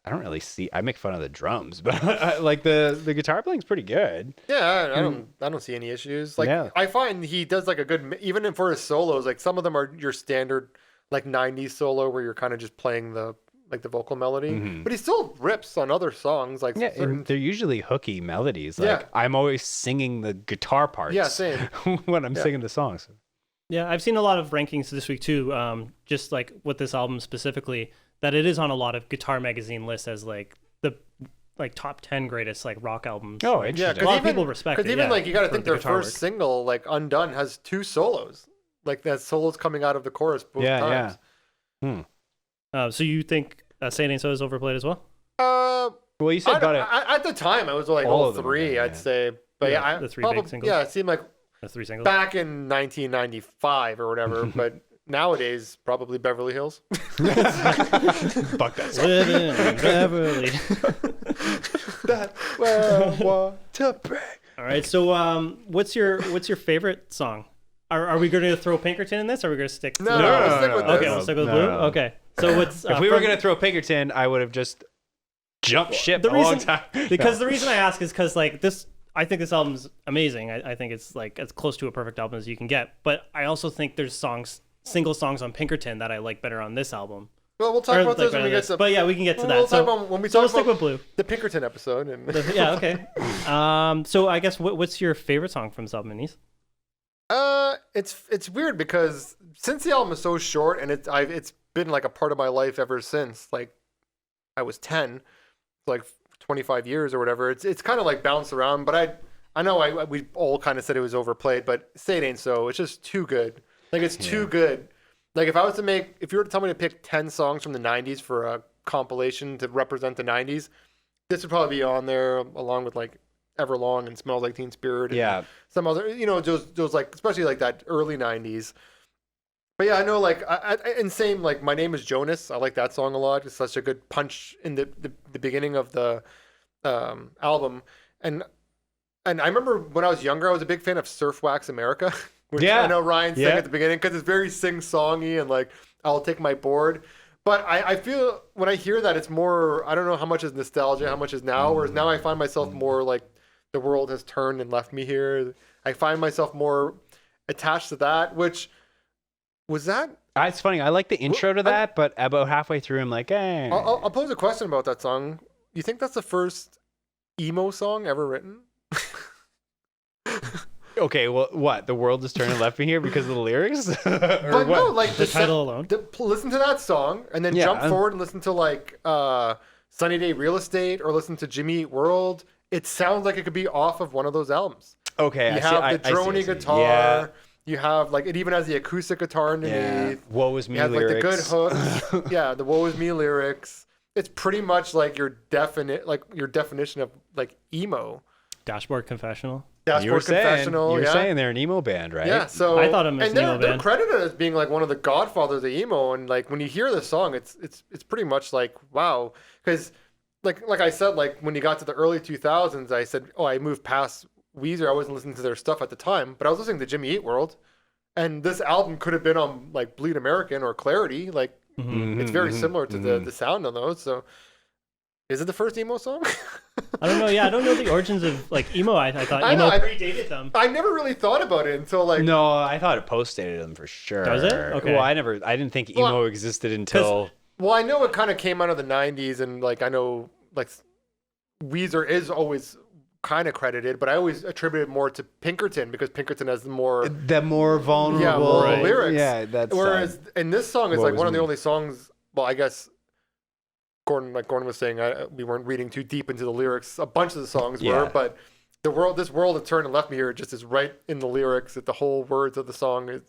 I don't really see. I make fun of the drums, but like the guitar playing is pretty good. Yeah, I don't see any issues. Like Yeah. I find he does like a good even for his solos. Like some of them are your standard like 90s solo where you're kind of just playing the vocal melody, but he still rips on other songs. Like Yeah, certain... and they're usually hooky melodies. Like Yeah. I'm always singing the guitar parts. Yeah, same. when I'm singing the songs. Yeah, I've seen a lot of rankings this week too. Just like with this album specifically, that it is on a lot of Guitar Magazine lists as like the top 10 greatest like rock albums. Oh, Like, interesting. a lot of people respect it. Because even like you got to for think the their guitar first work. single like "Undone" has 2 solos. Like that solos coming out of the chorus both times. So you think "Say It Ain't So" is overplayed as well? Well, you said about it. At the time, I was like All all of them, 3, yeah. I'd say. But yeah, the 3 probably, big singles. yeah, it seemed like The 3 singles. back in 1995 or whatever. But nowadays, probably Beverly Hills. Fuck that song. Living in Beverly. That's where I want to be. All right. So what's your favorite song? Are we going to throw Pinkerton in this? Or are we going to stick? No, to we'll stick with Okay, this. we'll stick with No, Blue. no. Okay. So what's If we were from- gonna throw Pinkerton, I would have just jumped ship the a long reason time. because the reason I ask is because like this, I think this album's amazing. I think it's like as close to a perfect album as you can get. But I also think there's single songs on Pinkerton that I like better on this album. Well, we'll talk Or, about like, those when we better get than to. this. But yeah, we can get to We'll that. talk So, about when we so talk we'll stick about with Blue. the Pinkerton episode. And Yeah. Okay. So I guess what's your favorite song from this album, Denise? It's weird because since the album is so short and it's been like a part of my life ever since like I was 10, like 25 years or whatever. It's kind of like bounced around, but I know we all kind of said it was overplayed, but "Say It Ain't So." It's just too good. Like it's too good. Like if you were to tell me to pick 10 songs from the 90s for a compilation to represent the 90s, this would probably be on there along with like Everlong and "Smells Like Teen Spirit." And Yeah. some other, those like, especially like that early 90s. But yeah, I know like, and same, like "My Name Is Jonas." I like that song a lot. It's such a good punch in the beginning of the album. And I remember when I was younger, I was a big fan of "Surf Wax America," which Yeah. I know Ryan sang at the beginning because it's very sing-songy and like, "I'll take my board." But I feel when I hear that, it's more, I don't know how much is nostalgia, how much is now, whereas now I find myself more like, the world has turned and left me here. I find myself more attached to that, which was that. It's funny. I like the intro to that, but about halfway through, I'm like, eh. I'll pose a question about that song. You think that's the first emo song ever written? Okay, well, what? The world is turning left me here because of the lyrics? Or But what? no, like The title alone. Listen to that song and then Yeah, jump forward and listen to like "Sunny Day Real Estate" or listen to "Jimmy Eat World." It sounds like it could be off of one of those albums. Okay, You I see- have I the see, drony I see. guitar. Yeah. You have like it even has the acoustic guitar underneath. Yeah. Woe is me You have like the good lyrics. hooks. Yeah, the "Woe Is Me" lyrics. It's pretty much like your definition of like emo. Dashboard Confessional. You were Dashboard Confessional. saying, yeah. saying they're an emo band, right? Yeah, so I thought of 'em as and an emo they're band. credited as being like one of the godfathers of emo, and like when you hear the song, it's pretty much like wow, because like I said, like when you got to the early 2000s, I said, oh, I moved past Weezer. I wasn't listening to their stuff at the time, but I was listening to Jimmy Eat World, and this album could have been on like Bleed American or Clarity. Like it's very similar to the sound on those. So is it the first emo song? I don't know. Yeah, I don't know the origins of like emo. I thought I emo know, I- predated them. I never really thought about it until like No, I thought it postdated them for sure. Does it? Okay. Well, I didn't think emo Well, existed until. well, I know it kind of came out of the 90s, and like I know like Weezer is always kind of credited, but I always attribute it more to Pinkerton because Pinkerton has the more vulnerable lyrics. Yeah, that's whereas in this song, it's what like was one of the me. only songs. Well, I guess Gordon was saying, we weren't reading too deep into the lyrics. A bunch of the songs were, but this world had turned and left me here just is right in the lyrics. That the whole words of the song is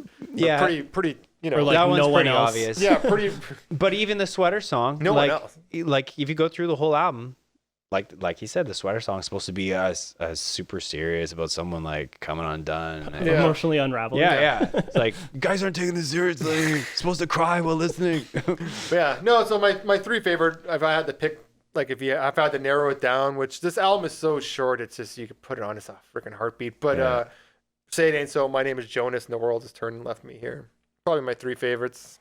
pretty. You know, Or like that one's no one pretty else. obvious. yeah, pretty. But even the sweater song, No one else. Like if you go through the whole album, like he said, the sweater song is supposed to be as super serious about someone like coming undone. And, Yeah. Emotionally unraveled. yeah. It's like you guys aren't taking this seriously. You're supposed to cry while listening. Yeah, no. So my three favorite, if I had to pick, like if I had to narrow it down, which this album is so short, it's just you could put it on, it's a freaking heartbeat. But Say It Ain't So, My Name Is Jonas, and The World Has Turned and Left Me Here. Probably my three favorites.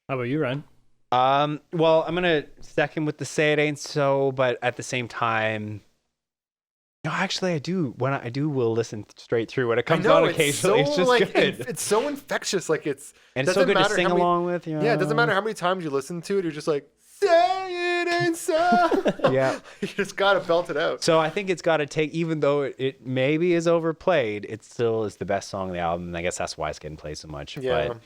How about you, Ryan? Well, I'm gonna second with the Say It Ain't So, but at the same time, no, actually, I do. When I do, will listen straight through when it comes on occasionally. It's just like, good, it's so infectious. Like it's so good to matter sing how many- along with. You know? Yeah, it doesn't matter how many times you listen to it. You're just like, say it ain't so. Yeah. You just gotta belt it out. So I think it's got to take, even though it maybe is overplayed, it still is the best song on the album. And I guess that's why it's getting played so much. Yeah. But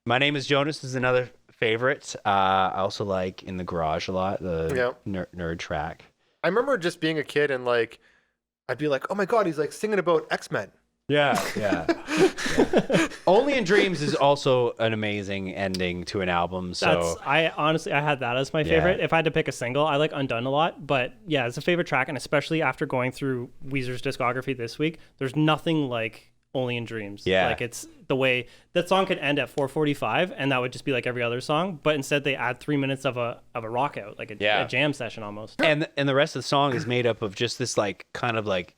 My Name Is Jonas is another favorite. I also like In the Garage a lot, the nerd track. I remember just being a kid and like, I'd be like, oh my God, he's like singing about X-Men. Yeah. Only in Dreams is also an amazing ending to an album. So I honestly had that as my favorite. If I had to pick a single, I like Undone a lot, but yeah, it's a favorite track, and especially after going through Weezer's discography this week, there's nothing like Only in Dreams. Yeah. Like it's the way that song could end at 4:45 and that would just be like every other song, but instead they add 3 minutes of a rock out, like a jam session almost. and the rest of the song is made up of just this like kind of like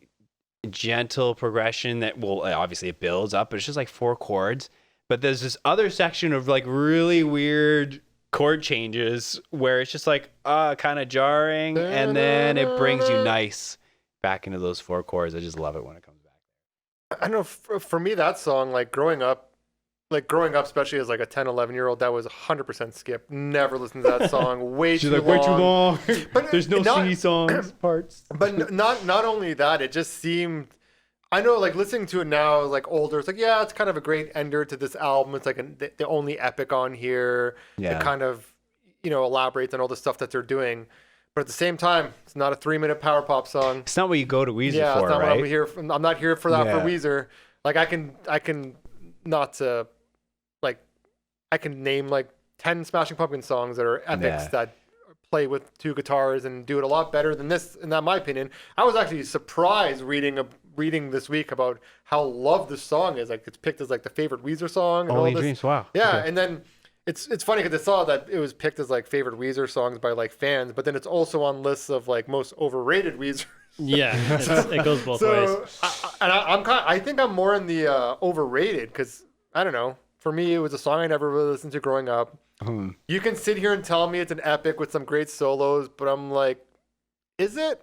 gentle progression that will obviously it builds up, but it's just like 4 chords. But there's this other section of like really weird chord changes where it's just like kind of jarring, and then it brings you nice back into those 4 chords. I just love it when it comes back. I don't know, for me, that song, like growing up, especially as like a 10, 11-year-old, that was 100% skip. Never listened to that song. Way too long. But there's no singing songs parts. But not only that, it just seemed, I know, like listening to it now, like older, it's like, yeah, it's kind of a great ender to this album. It's like the only epic on here. Yeah. It kind of, elaborates on all the stuff that they're doing. But at the same time, it's not a 3-minute power pop song. It's not what you go to Weezer Yeah, for, it's not right? what I'm here for. I'm not here for that Yeah. for Weezer. Like I can not I can name like 10 Smashing Pumpkins songs that are epics that play with 2 guitars and do it a lot better than this. In my opinion, I was actually surprised reading this week about how loved this song is. Like it's picked as like the favorite Weezer song. And Only all this. Dreams, wow. Yeah, Okay. and then it's funny because I saw that it was picked as like favorite Weezer songs by like fans, but then it's also on lists of like most overrated Weezer. Yeah, it goes both ways. I think I'm more in the overrated because I don't know. For me, it was a song I never really listened to growing up. You can sit here and tell me it's an epic with some great solos, but I'm like, is it?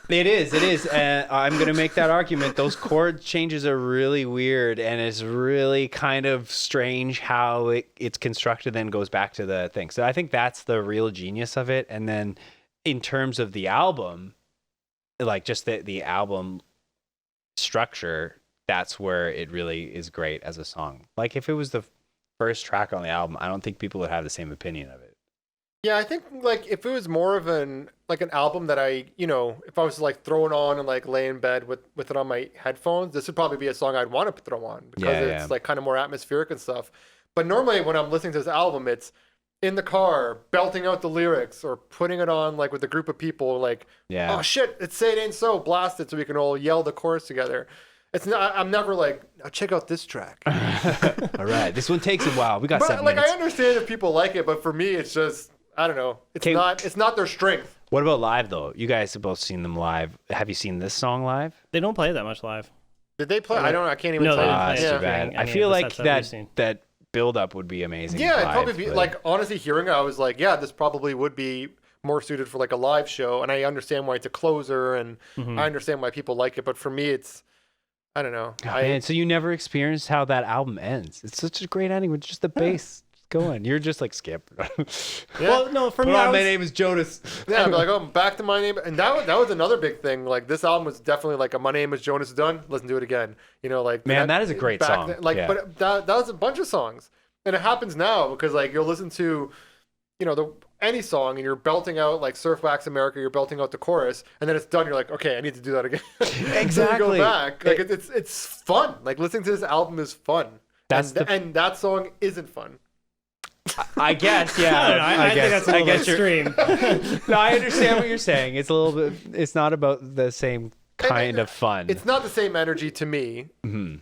It is. I'm going to make that argument. Those chord changes are really weird, and it's really kind of strange how it's constructed and goes back to the thing. So I think that's the real genius of it. And then in terms of the album, like just the album structure, that's where it really is great as a song. Like if it was the first track on the album, I don't think people would have the same opinion of it. Yeah, I think like if it was more of an album that I, if I was like throw it on and like lay in bed with it on my headphones, this would probably be a song I'd want to throw on because it's like kind of more atmospheric and stuff. But normally when I'm listening to this album, it's in the car belting out the lyrics or putting it on like with a group of people like, oh shit, it's Say It Ain't So, blast it so we can all yell the chorus together. It's not. I'm never like, oh, check out this track. All right, this one takes a while. We got 7 minutes. I understand if people like it, but for me, it's just I don't know. It's not their strength. What about live though? You guys have both seen them live. Have you seen this song live? They don't play that much live. Did they play? I don't know. I can't even No, tell they you. didn't play That's it too bad. during I any feel of the like sets that we've seen. that build up would be amazing. Yeah, it'd live, probably be but- like honestly hearing it, I was like, yeah, this probably would be more suited for like a live show, and I understand why it's a closer, and I understand why people like it, but for me, it's I don't know. Man, so you never experienced how that album ends. It's such a great ending with just the bass Go on. You're just like Skip. Well, no, for me, My I was, name is Jonas. Yeah, I'd be like, oh, back to my name, and that was another big thing. Like this album was definitely like, my name is Jonas done. Let's do it again. You know, like Man, that is a great song. Yeah. But that was a bunch of songs, and it happens now because like you'll listen to, you know, any song and you're belting out like Surf Wax America, you're belting out the chorus, and then it's done. You're like, okay, I need to do that again. Exactly. So you go back. Like it's fun. Like listening to this album is fun. And that song isn't fun. I guess, yeah. I think that's a little extreme. No, I understand what you're saying. It's a little bit. It's not about the same kind of fun. It's not the same energy to me. Mm-hmm.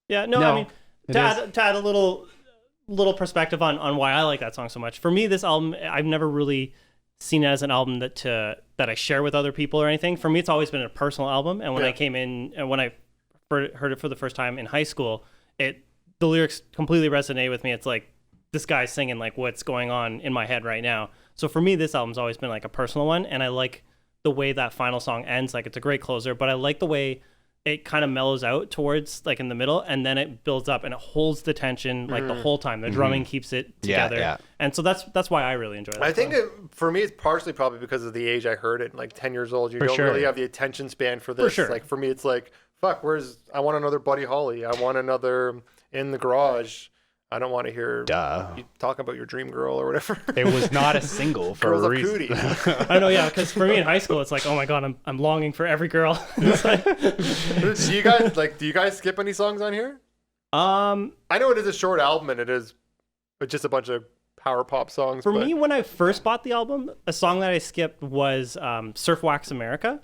Yeah, no, I mean, to add a little perspective on why I like that song so much. For me, this album, I've never really seen it as an album that I share with other people or anything. For me, it's always been a personal album. And when I came in and when I heard it for the first time in high school, the lyrics completely resonated with me. It's like, this guy's singing like what's going on in my head right now. So for me, this album's always been like a personal one, and I like the way that final song ends. Like it's a great closer, but I like the way it kind of mellows out towards like in the middle, and then it builds up and it holds the tension like the whole time. The drumming keeps it together, Yeah. And so that's why I really enjoy that. I think for me, it's partially probably because of the age I heard it. Like 10 years old, you don't really have the attention span for this. Like for me, it's like, fuck, I want another Buddy Holly. I want another In the Garage. I don't want to hear you talk about your dream girl or whatever. It was not a single for a reason. I know, yeah, because for me in high school, it's like, oh my god, I'm longing for every girl. Like, do you guys skip any songs on here? I know it is a short album and it is just a bunch of power pop songs. For me, when I first bought the album, a song that I skipped was Surf Wax America.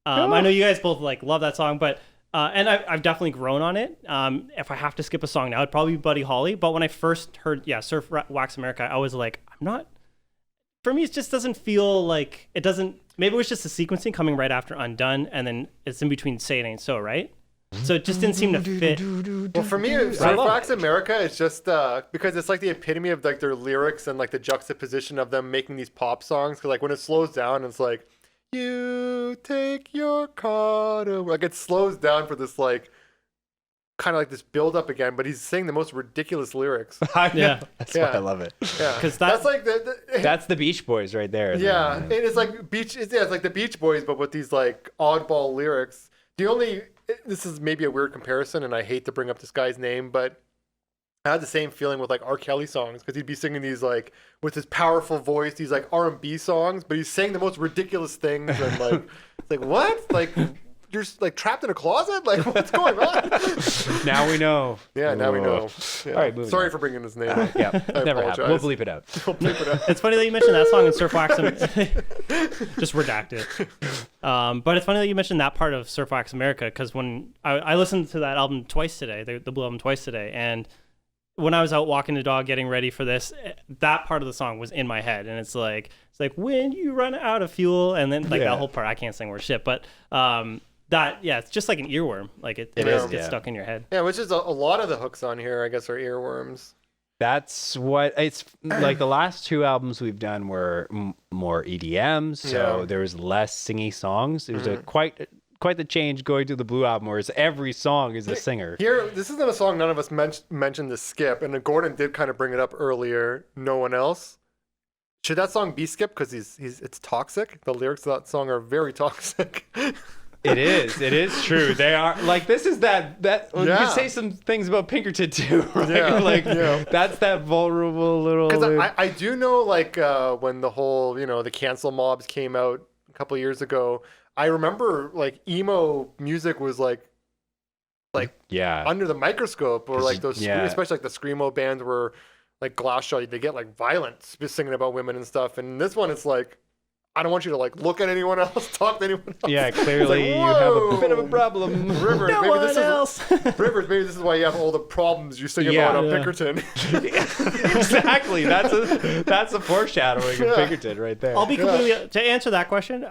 I know you guys both like love that song, but and I've definitely grown on it. If I have to skip a song now, it'd probably be Buddy Holly. But when I first heard, Surf Wax America, I was like, I'm not. For me, it just doesn't feel like it doesn't. Maybe it was just the sequencing coming right after Undone, and then it's in between Say It Ain't So, right? So it just didn't seem to fit. Well, for me, Surf Wax America is just because it's like the epitome of like their lyrics and like the juxtaposition of them making these pop songs. Because like when it slows down, it's like, you take your car to... Like it slows down for this like kind of like this build up again, but he's saying the most ridiculous lyrics. Yeah, that's why I love it. Yeah, because that's like that's the Beach Boys right there. Yeah, and it's like it's like the Beach Boys, but with these like oddball lyrics. This is maybe a weird comparison, and I hate to bring up this guy's name, but I had the same feeling with like R. Kelly songs because he'd be singing these like with his powerful voice, these like R&B songs, but he's saying the most ridiculous things and like it's like what? Like you're like trapped in a closet? Like what's going on? Now we know. Yeah, now we know. Yeah. All right, sorry for bringing his name up. Yeah, never happened. We'll bleep it out. It's funny that you mentioned that song in Surf Wax. Just redact it. But it's funny that you mentioned that part of Surf Wax America because when I listened to that album twice today, the Blue album twice today, and when I was out walking the dog getting ready for this, that part of the song was in my head, and it's like when you run out of fuel, and then like that whole part I can't sing worth shit, but it's just like an earworm, like it just gets stuck in your head. Yeah, which is a lot of the hooks on here, I guess, are earworms. That's what it's like. The last two albums we've done were more EDM, so there was less singy songs. There's quite the change going to the Blue album, where every song is a singer. Here, this isn't a song none of us mentioned to skip, and Gordon did kind of bring it up earlier. No one else. Should that song be skipped because it's toxic? The lyrics of that song are very toxic. It is true. They are like, this is that you can say some things about Pinkerton too, right? That's that vulnerable little. Because I do know like when the whole the cancel mobs came out a couple of years ago. I remember like emo music was like under the microscope, or like those especially like the screamo bands were like Glassjaw, they get like violent singing about women and stuff. And this one, it's like, I don't want you to like look at anyone else, talk to anyone else. Yeah, clearly you have a bit of a problem. Rivers, no one else. Rivers, maybe this is why you have all the problems you sing about on Pinkerton. Exactly. That's a foreshadowing of Pinkerton right there. I'll be completely to answer that question.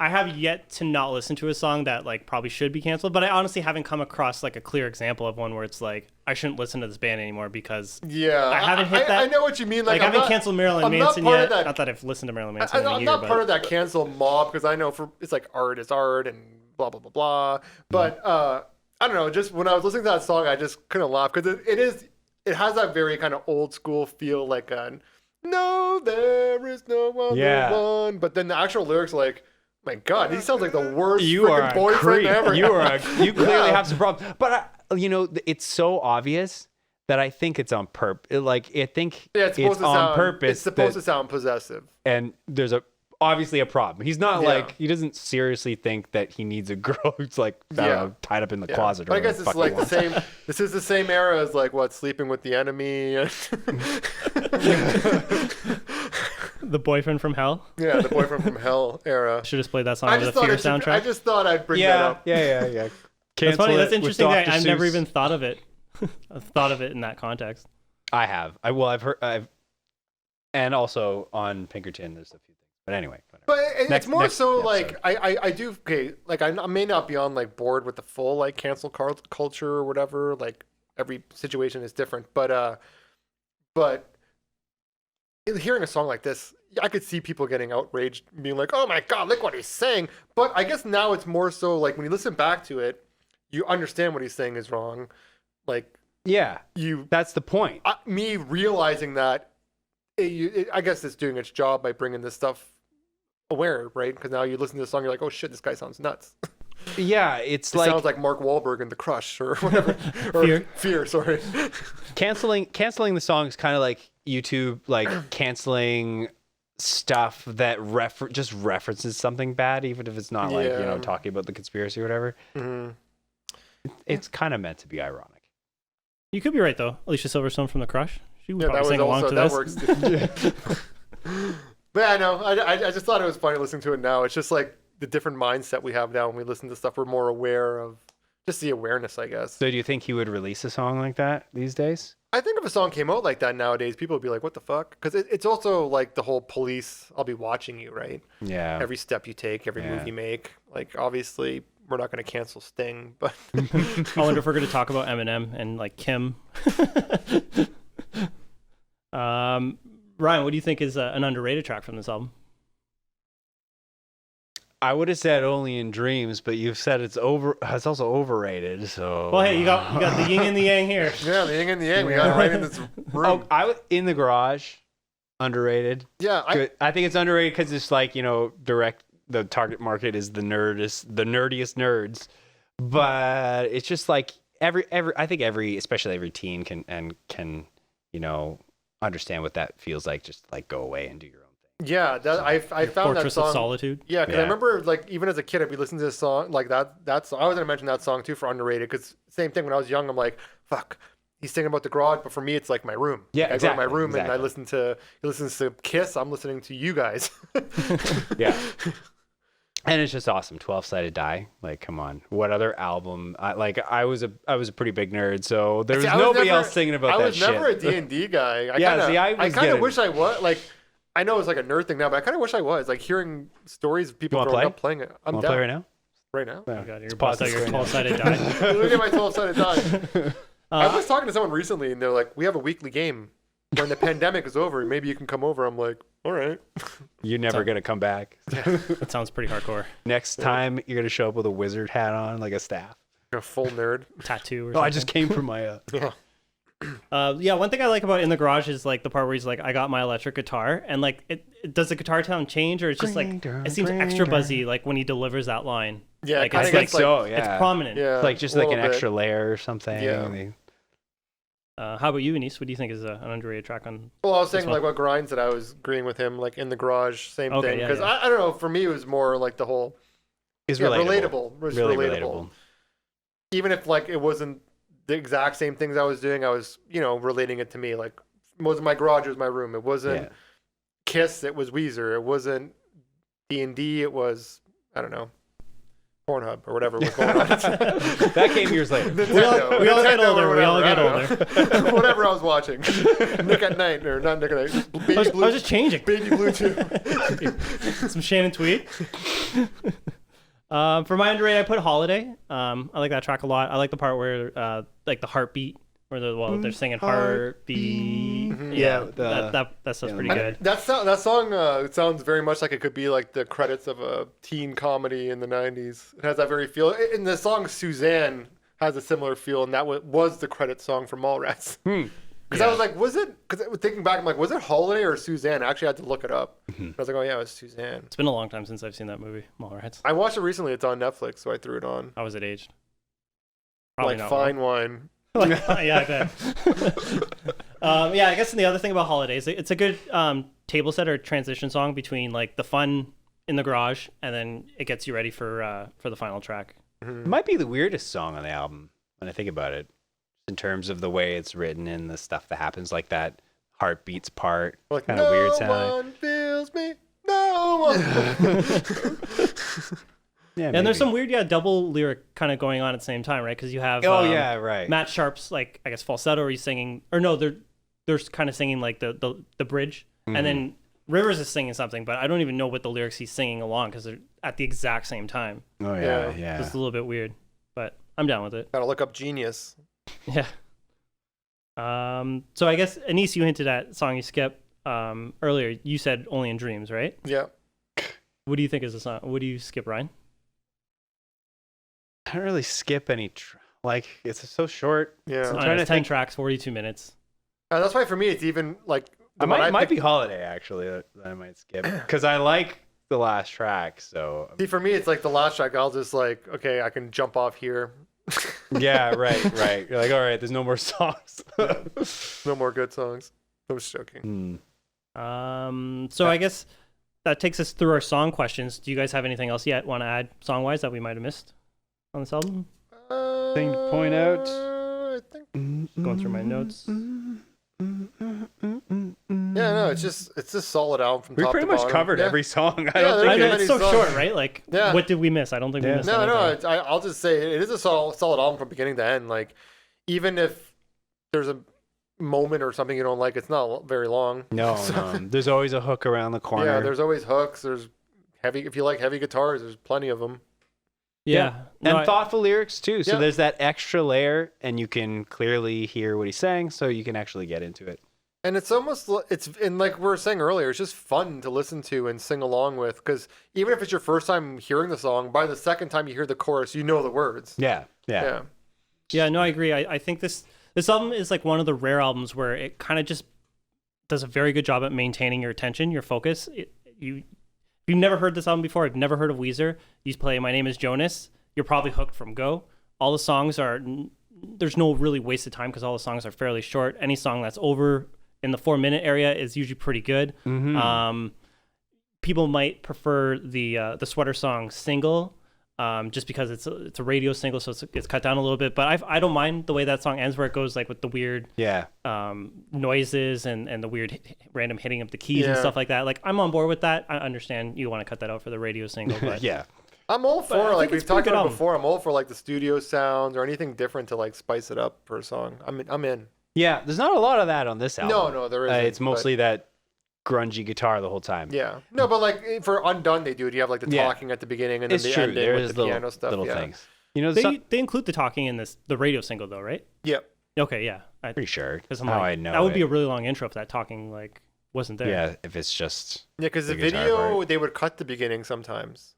I have yet to not listen to a song that like probably should be canceled, but I honestly haven't come across like a clear example of one where it's like I shouldn't listen to this band anymore because I haven't hit that. I know what you mean. Like I haven't canceled Marilyn Manson yet. Not that I've listened to Marilyn Manson in a year. I'm not part of that cancel mob because I know it's like art is art and blah blah blah blah. But I don't know. Just when I was listening to that song, I just couldn't laugh because it it has that very kind of old school feel, like no, there is no other one. But then the actual lyrics, like, my God, he sounds like the worst freaking boyfriend ever. You clearly have some problems. But it's so obvious that I think it's on purpose. Like, I think it's on purpose. It's supposed to sound possessive. And there's obviously a problem. He's not like, he doesn't seriously think that he needs a girl who's like, I don't know, tied up in the closet. But I guess it's like the same. This is the same era as like Sleeping with the Enemy. The Boyfriend from Hell. Yeah, the Boyfriend from Hell era. Should have played that song with the Fear soundtrack. I just thought I'd bring that up. Yeah. That's funny. That's interesting. I've never even thought of it. I've thought of it in that context. I have. I've heard. And also on Pinkerton, there's a few things. But anyway. Whatever. But it's more so like I do. Okay, like I may not be on like board with the full like cancel culture or whatever. Like every situation is different. But hearing a song like this, I could see people getting outraged, being like, "Oh my God, look what he's saying." But I guess now it's more so like when you listen back to it, you understand what he's saying is wrong. Like, that's the point. Me realizing that, I guess it's doing its job by bringing this stuff aware, right? Because now you listen to the song, you're like, "Oh shit, this guy sounds nuts." Yeah, it sounds like Mark Wahlberg in The Crush or whatever. Or Fear, sorry. Canceling the song is kind of like YouTube, like canceling stuff that just references something bad, even if it's not like, talking about the conspiracy or whatever. Mm-hmm. It's kind of meant to be ironic. You could be right though. Alicia Silverstone from The Crush. She would probably sing along to this. Works. But I know. I just thought it was funny listening to it now. It's just like the different mindset we have now when we listen to stuff. We're more aware of just the awareness, I guess. So do you think he would release a song like that these days? I think if a song came out like that nowadays, people would be like, "What the fuck?" Because it's also like the whole police. I'll be watching you, right? Yeah. Every step you take, every move you make. Like obviously, we're not going to cancel Sting, but I wonder if we're going to talk about Eminem and like Kim. Ryan, what do you think is an underrated track from this album? I would have said Only in Dreams, but you've said it's also overrated. So well, hey, you got the yin and the yang here. Yeah, the yin and the yang. We got it right in this room. In the Garage, underrated. Yeah, I think it's underrated because it's like, the target market is the nerdiest nerds, but it's just like especially every teen can understand what that feels like. Just like go away and do your own thing. Yeah, I found Fortress that song. of Solitude. Yeah, because I remember like even as a kid, I'd be listening to this song like that song. I was gonna mention that song too for underrated because same thing when I was young. I'm like, fuck, he's singing about the garage, but for me it's like my room. Yeah, I go to my room and I listen to Kiss. I'm listening to you guys. Yeah. And it's just awesome. 12-Sided Die. Like, come on. What other album? I was a pretty big nerd, so there was nobody else singing about that shit. I was never a D&D guy. I kind of wish I was. Like, I know it's like a nerd thing now, but I kind of wish I was. Like, hearing stories of people growing up playing it. I'm down. Play right now? Right now? Oh, God, you're about your 12-Sided Die. Look at my 12-Sided Die. I was talking to someone recently, and they're like, we have a weekly game. When the pandemic is over, maybe you can come over. I'm like, all right. You're never going to come back. That sounds pretty hardcore. Next time, you're going to show up with a wizard hat on, like a staff. A full nerd. Tattoo or something. I just came from my... One thing I like about In the Garage is like the part where he's like, I got my electric guitar. And like, does the guitar tone change or it's just like, it seems extra buzzy like when he delivers that line. Yeah, like, I think so, yeah. It's prominent. Yeah, it's like just like an extra layer or something. Yeah. How about you, Anis? What do you think is an underrated track on? Well, I was saying like what Grind said. I was agreeing with him. Like In the Garage, same thing. Because I don't know. For me, it was more like the whole. It's relatable. It was really relatable. Even if like it wasn't the exact same things I was doing, I was relating it to me. Like it wasn't my garage, it was my room. It wasn't Kiss, it was Weezer. It wasn't D&D. It was I don't know. Pornhub or whatever was going on. That came years later. We all get older. We all get older. Whatever I was watching. Nick at Night or not Nick at Night. I was just changing. Baby Blue 2. Some Shannon Tweed. For my underrated, I put Holiday. I like that track a lot. I like the part where like the heartbeat where they're singing heartbeat. Mm-hmm. Yeah, that stuff's pretty good. That song it sounds very much like it could be like the credits of a teen comedy in the 90s. It has that very feel. In the song Suzanne has a similar feel, and that was the credit song for Mallrats. Because I was like, was it? Because thinking back, I'm like, was it Holiday or Suzanne? I actually had to look it up. I was like, oh yeah, it was Suzanne. It's been a long time since I've seen that movie, Mallrats. I watched it recently. It's on Netflix, so I threw it on. How was it aged? Probably Like not fine well. wine. Yeah, I bet. Yeah, I guess the other thing about Holidays, it's a good table set or transition song between like the fun in the garage and then it gets you ready for the final track. It might be the weirdest song on the album when I think about it, in terms of the way it's written and the stuff that happens, like that heartbeats part, Like, kind of weird sounding. No one feels me. No one. Yeah, And there's some weird, double lyric kind of going on at the same time, right? Because you have right. Matt Sharp's like I guess falsetto, or he's singing, or no, they're kind of singing like the bridge, and then Rivers is singing something, but I don't even know what the lyrics he's singing along because they're at the exact same time. Oh Yeah. yeah. It's a little bit weird, but I'm down with it. Gotta look up Genius. Yeah. So I guess Anise, you hinted at song you skip earlier. You said Only in Dreams, right? Yeah. What do you think is the song? What do you skip, Ryan? I don't really skip any. Like it's so short. Yeah. I'm trying to 10 think. tracks, 42 minutes. That's why for me it's even like I the one might picked- be Holiday actually that I might skip because I like the last track. So See, for me it's like the last track. I'll just like, okay, I can jump off here. yeah, right. You're like, all right, there's no more songs. No more good songs. I'm just joking. So I guess that takes us through our song questions. Do you guys have anything else yet want to add song wise that we might have missed on this album? Thing to point out. I think. Going through my notes. Yeah, no, it's just solid album from We top pretty to much bottom. covered Yeah. every song. I Yeah, don't there's I think know, many it's so songs. short, right? Like, Yeah. what did we miss? I don't think we Yeah. missed No, anything. I'll just say it is a solid album from beginning to end. Like, even if there's a moment or something you don't like, it's not very long. No. There's always a hook around the corner. Yeah, there's always hooks. There's heavy. If you like heavy guitars, there's plenty of them. Yeah. No, And thoughtful lyrics too. So Yeah. there's that extra layer, and you can clearly hear what he's saying, so you can actually get into it. And it's almost and like we were saying earlier, it's just fun to listen to and sing along with. Because even if it's your first time hearing the song, by the second time you hear the chorus, you know the words. Yeah. Yeah, no, I agree. I think this album is like one of the rare albums where it kind of just does a very good job at maintaining your attention, your focus. If you've never heard this album before, I've never heard of Weezer, you play My Name is Jonas, you're probably hooked from go. All the songs there's no really wasted time because all the songs are fairly short. Any song that's over in the 4-minute area is usually pretty good. People might prefer the Sweater song single, just because it's a radio single, so it's cut down a little bit. But I don't mind the way that song ends, where it goes like with the weird noises and the weird random hitting of the keys and Yeah. stuff like that. Like, I'm on board with that. I understand you want to cut that out for the radio single, but Yeah. I'm all I for think like it's we've pretty talked good about album. before. I'm all for like the studio sounds or anything different to like spice it up for a song. I'm in. Yeah. There's not a lot of that on this album. No, there isn't. It's mostly that grungy guitar the whole time. Yeah. No, but like for Undone, they do it. You have like the Yeah. talking at the beginning and then It's the true. ending There with is the little, piano stuff. little Yeah. things. You know, they include the talking in the radio single though, right? Yep. Okay, yeah. pretty sure. Because How I know that would be it. a really long intro if that talking like wasn't there. Yeah, if it's just Yeah, because the The guitar video part. they would cut the beginning sometimes.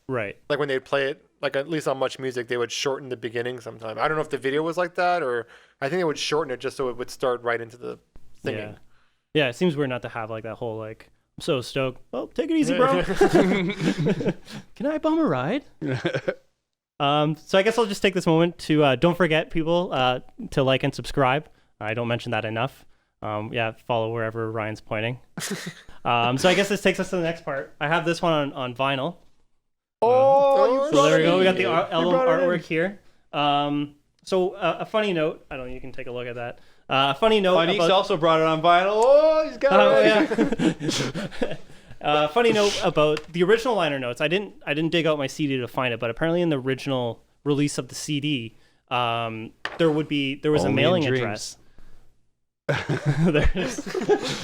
Right. Like when they'd play it, like at least on Much Music, they would shorten the beginning sometime. I don't know if the video was like that, or I think they would shorten it just so it would start right into the singing. Yeah. Yeah, it seems weird not to have like that whole like, I'm so stoked. Well, take it easy, bro. Can I bum a ride? So I guess I'll just take this moment to don't forget, people, to like and subscribe. I don't mention that enough. Follow wherever Ryan's pointing. So I guess this takes us to the next part. I have this one on vinyl. Oh, So there we go. We got you the album brought it in. artwork here. So a funny note. I don't know. You can take a look at that. A funny note. Anise about, also brought it on vinyl. Oh, he's got it. yeah. Funny note about the original liner notes. I didn't dig out my CD to find it, but apparently in the original release of the CD, there was a Only mailing in address.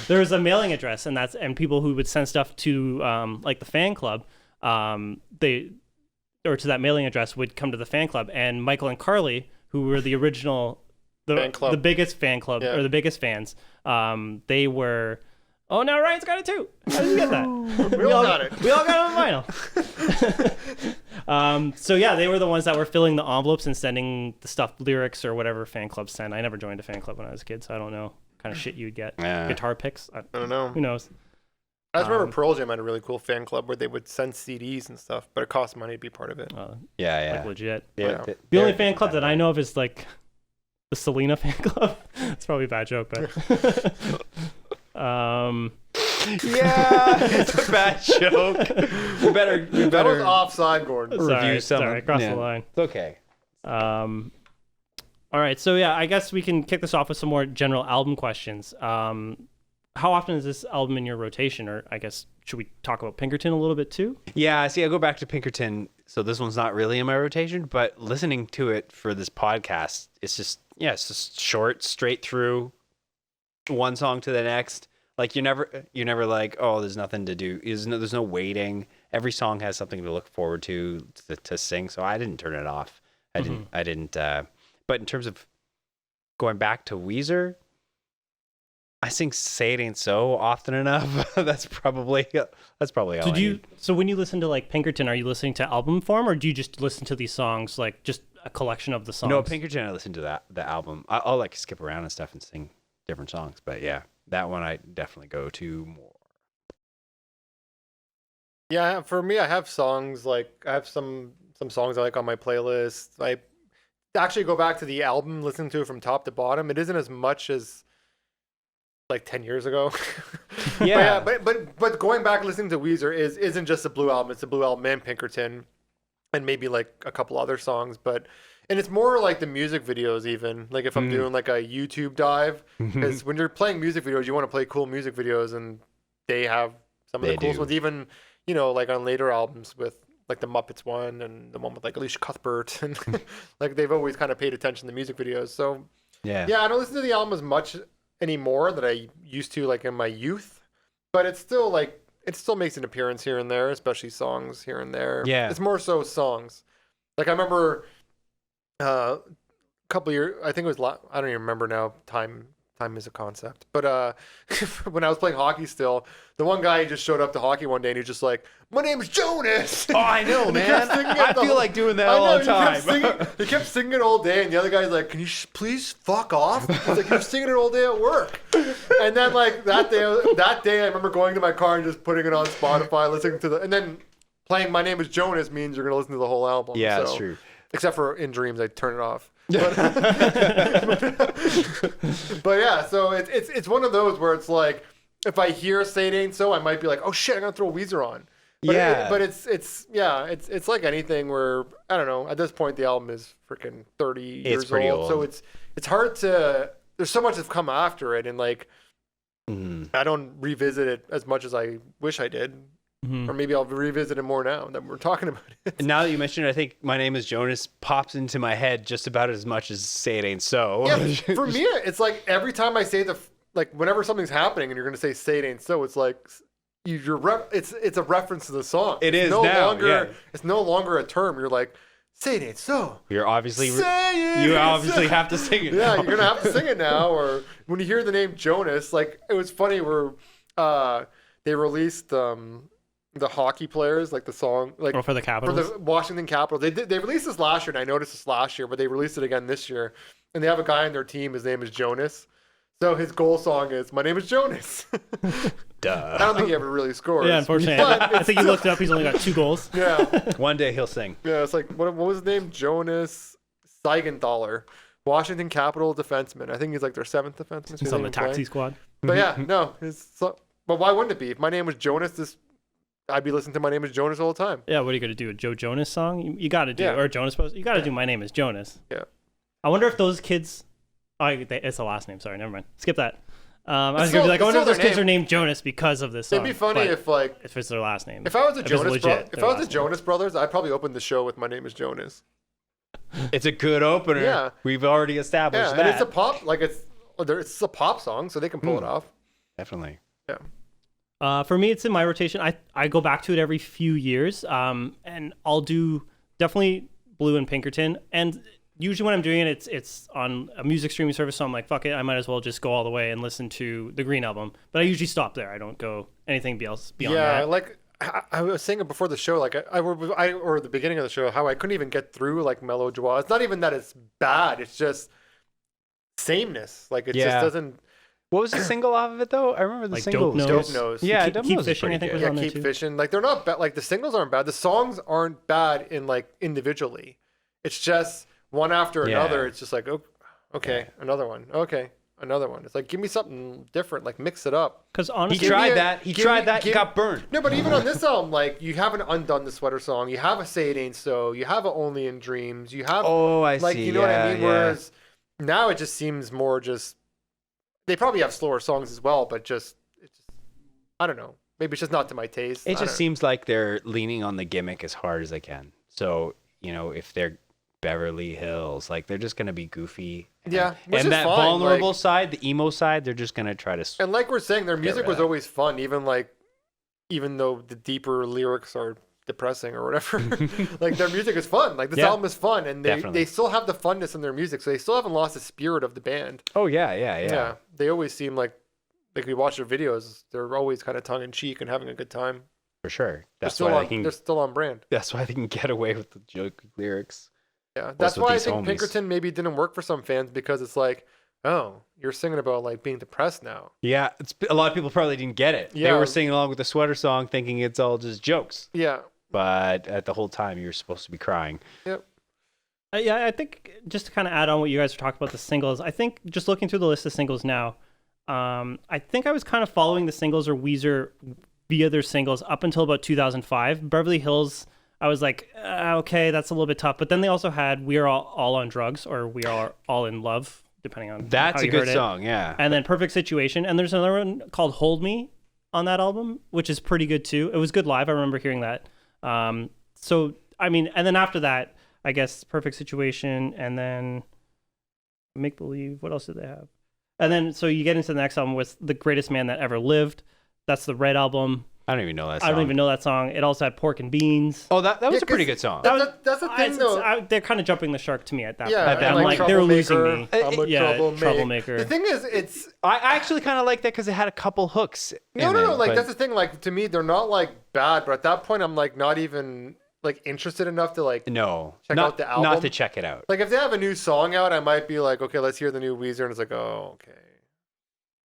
there was a mailing address, and people who would send stuff to like the fan club, or to that mailing address would come to the fan club, and Michael and Carly, who were the original Fan club. the biggest fan club Yeah. or the biggest fans, they were Oh, now Ryan's got it too. How did you get that? We all got it. We all got it on vinyl. So yeah, they were the ones that were filling the envelopes and sending the stuff, lyrics or whatever fan clubs send. I never joined a fan club when I was a kid, so I don't know what kind of shit you'd get. Guitar picks. I don't know. Who knows? I just remember Pearl Jam had a really cool fan club where they would send CDs and stuff, but it cost money to be part of it. Like legit. Yeah. The only fan club that I know of is like the Selena fan club. It's probably a bad joke, but it's a bad joke. You better That was offside, Gordon. review some. Sorry, I crossed the line. It's okay. All right, so yeah, I guess we can kick this off with some more general album questions. How often is this album in your rotation? Or I guess, should we talk about Pinkerton a little bit too? Yeah, see, I go back to Pinkerton, so this one's not really in my rotation, but listening to it for this podcast, it's just short, straight through, one song to the next. Like you're never like, oh, there's nothing to do. There's no waiting. Every song has something to look forward to sing. So I didn't turn it off. I didn't. But in terms of going back to Weezer, I sing "Say It Ain't So" often enough. That's probably all. So when you listen to like Pinkerton, are you listening to album form, or do you just listen to these songs like just a collection of the songs? No, Pinkerton. I listen to the album. I'll like skip around and stuff and sing different songs. But yeah, that one I definitely go to more. Yeah, for me, I have songs like I have some songs I like on my playlist. I actually go back to the album, listen to it from top to bottom. It isn't as much as like 10 years ago. Yeah. but going back listening to Weezer isn't just the Blue Album, it's the Blue Album and Pinkerton and maybe like a couple other songs, and it's more like the music videos even. Like if I'm doing like a YouTube dive, because when you're playing music videos, you want to play cool music videos, and they have some of the coolest ones, even, like on later albums with like the Muppets one and the one with like Alicia Cuthbert, and like they've always kind of paid attention to music videos. So yeah, I don't listen to the album as much anymore that I used to like in my youth, but it still makes an appearance here and there, especially songs here and there. Yeah, it's more so songs. Like I remember a couple years, I think it was I don't even remember now. Time is a concept, but when I was playing hockey still, the one guy just showed up to hockey one day and he's just like, "My name is Jonas." Oh, I know, man. I feel like doing that all the time. He kept singing it all day, and the other guy's like, "Can you please fuck off?" He's like, "You're singing it all day at work." And then like that day, I remember going to my car and just putting it on Spotify, listening to and then playing "My Name Is Jonas" means you're gonna listen to the whole album. Yeah, that's true. Except for in dreams, I turn it off. But yeah, so it's one of those where it's like, if I hear "Say It Ain't So," I might be like, "Oh shit, I'm gonna throw Weezer on." But it's like anything where, I don't know. At this point, the album is freaking 30 years old, so it's hard to. There's so much that's come after it, and like, I don't revisit it as much as I wish I did. Or maybe I'll revisit it more now that we're talking about it. And now that you mentioned it, I think "My Name Is Jonas" pops into my head just about as much as "Say It Ain't So." Yeah, for me, it's like every time I say whenever something's happening and you're going to say "It Ain't So," it's like it's a reference to the song. It is It's no longer a term. You're like, "Say it ain't so." You're obviously have to sing it. Yeah, now. you're gonna have to sing it now. Or when you hear the name Jonas, like it was funny where they released the hockey players, like the song, like for the Capitals, for the Washington Capitals. They released this last year, and I noticed this last year, but they released it again this year. And they have a guy on their team. His name is Jonas. So his goal song is "My Name Is Jonas." Duh. I don't think he ever really scored. Yeah, unfortunately, I think you looked it up. He's only got 2 goals. Yeah. One day he'll sing. Yeah, it's like what was his name? Jonas Siegenthaler, Washington Capital defenseman. I think he's like their 7th defenseman. He's on the taxi squad. But yeah, no, but why wouldn't it be? If my name was Jonas, I'd be listening to "My Name Is Jonas" all the time. Yeah, what are you gonna do? A Joe Jonas song? You got to do, or Jonas Post. You got to do "My Name Is Jonas." Yeah. I wonder if those kids. It's the last name. Sorry, never mind. Skip that. I was gonna be like, I wonder if those kids are named Jonas because of this song. It'd be funny if it's their last name. If I was the Jonas Brothers, I'd probably open the show with "My Name Is Jonas." It's a good opener. Yeah, we've already established that. And it's a pop, it's a pop song, so they can pull it off. Definitely. Yeah. For me, it's in my rotation. I go back to it every few years, and I'll do definitely Blue and Pinkerton. And usually when I'm doing it, it's on a music streaming service. So I'm like, fuck it, I might as well just go all the way and listen to the Green album. But I usually stop there. I don't go anything else beyond Yeah, that. like I was saying it before the show, like or the beginning of the show, how I couldn't even get through like Mellow Joie. It's not even that it's bad. It's just sameness. Like it just doesn't. What was the single off of it though? I remember the Like single. Dope was Nose. good. Dope Nose. Yeah, Keep- Dope Keep Nose is Fishing, I pretty think, was good. on there Keep too. Fishing. Like they're not bad. Like the singles aren't bad. The songs aren't bad in like individually. It's just one after another. It's just like, oh, okay, another one. Okay, another one. It's like, give me something different. Like mix it up. Because He honestly, Give me tried a- that. He give tried me- that. give- Got burned. No, but even on this album, like you haven't undone the sweater song. You have a Say It Ain't So. You have a Only in Dreams. You have Oh, I like see. you know what I Yeah, mean. yeah. Whereas now it just seems more just. They probably have slower songs as well, but just I don't know. Maybe it's just not to my taste. It I just don't- seems like they're leaning on the gimmick as hard as they can. So, if they're Beverly Hills, like they're just going to be goofy. Yeah, which And is that fine, vulnerable like- side, the emo side, they're just going to try to. And like we're saying, their music rid was of that. always fun, even though the deeper lyrics are depressing or whatever. Like their music is fun. Like this Yeah, album is fun, and definitely. they still have the funness in their music, so they still haven't lost the spirit of the band. Oh, yeah. They always seem like we watch their videos, they're always kind of tongue in cheek and having a good time. For sure. They're That's still why on. They're still on brand. That's why they can get away with the joke lyrics. Yeah, that's with why I these think homies. Pinkerton maybe didn't work for some fans because it's like, oh, you're singing about like being depressed now. Yeah, a lot of people probably didn't get it. They Yeah. were singing along with the sweater song, thinking it's all just jokes. Yeah. But at the whole time, you're supposed to be crying. Yep. yeah, I think just to kind of add on what you guys were talking about the singles, I think just looking through the list of singles now, I think I was kind of following the singles or Weezer via their singles up until about 2005. Beverly Hills, I was like, okay, that's a little bit tough. But then they also had We Are All on Drugs or We Are All in Love, depending on That's how a you good heard it. song, yeah. And then Perfect Situation. And there's another one called Hold Me on that album, which is pretty good too. It was good live. I remember hearing that. So, I mean, and then after that, I guess Perfect Situation and then Make Believe. What else did they have? And then, so you get into the next album with The Greatest Man That Ever Lived. That's the Red album. I don't even know that song. I don't even know that song. It also had Pork and Beans. Oh, that was Yeah, a pretty 'cause good song. That's the thing, though. They're kind of jumping the shark to me at that Yeah, point. that I'm point. like, they're losing me. I'm a Yeah, troublemaker. troublemaker. The thing is, it's I actually kind of like that because it had a couple hooks. no. in it, Like but- that's the thing. Like to me, they're not like bad, but at that point, I'm like not even like interested enough to like. No, Check not, out the not album. to check it out. Like if they have a new song out, I might be like, okay, let's hear the new Weezer, and it's like, oh, okay.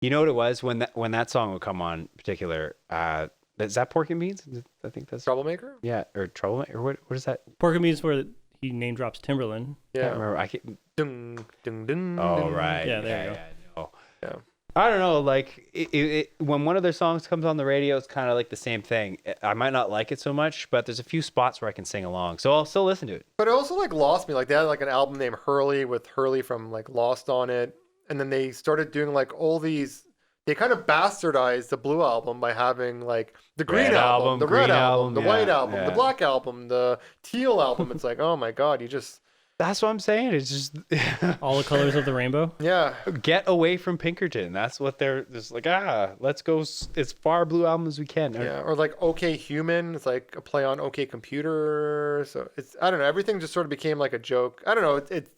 You know what it was when that song would come on in particular? Is that Pork and Beans? I think that's Troublemaker. yeah, or Trouble, or what is that? Pork and Beans where he name drops Timberland. I can't Yeah. remember. I can't, Dung, dung, dung, oh dung. right, Yeah, there you go. no. Yeah. I don't know. Like when one of their songs comes on the radio, it's kind of like the same thing. I might not like it so much, but there's a few spots where I can sing along, so I'll still listen to it. But it also like lost me. Like they had like an album named Hurley with Hurley from like Lost on it, and then they started doing like all these. They kind of bastardized the Blue album by having like the Green Red album, album, the Green Red album, album, the yeah, White album, yeah. the Black album, the Teal album. It's like, oh my god, you just That's what I'm saying. It's just All the colors of the rainbow. yeah. get away from Pinkerton. That's what they're just like. Let's go as far Blue album as we can. Yeah, or like OK Human. It's like a play on OK Computer. So it's I don't know. Everything just sort of became like a joke. I don't know. It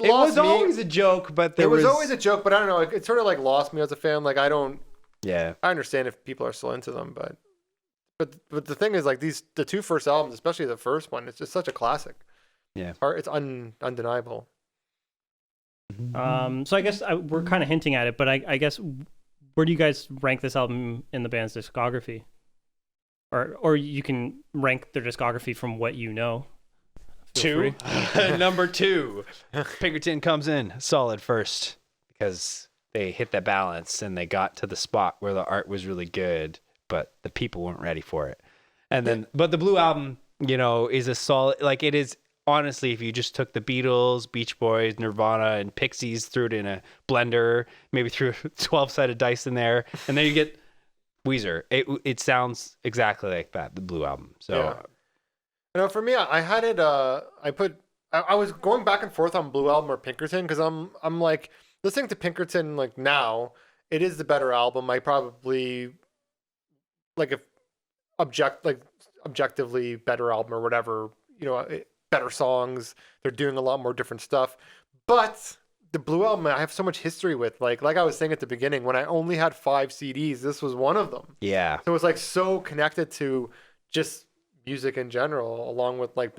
It lost was me. always a joke, but there It was always a joke, but I don't know. It sort of like lost me as a fan. Like I don't. yeah. I understand if people are still into them, but the thing is like the two first albums, especially the first one, it's just such a classic. Yeah. It's undeniable. So I guess we're kind of hinting at it, but I guess where do you guys rank this album in the band's discography? Or you can rank their discography from what you know. Feel free. Number 2. Pinkerton comes in solid first because they hit the balance and they got to the spot where the art was really good, but the people weren't ready for it. And then, but the Blue album, is a solid, like it is. Honestly, if you just took the Beatles, Beach Boys, Nirvana, and Pixies, threw it in a blender, maybe threw a 12-sided dice in there, and then you get Weezer. It sounds exactly like that, the Blue album. So Yeah. For me, I had it. I was going back and forth on Blue Album or Pinkerton because I'm like listening to Pinkerton like now. It is the better album. I probably like if objectively better album or whatever. better songs. They're doing a lot more different stuff. But the Blue Album, I have so much history with. Like I was saying at the beginning, when I only had 5 CDs, this was one of them. Yeah. So it's like so connected to just music in general, along with like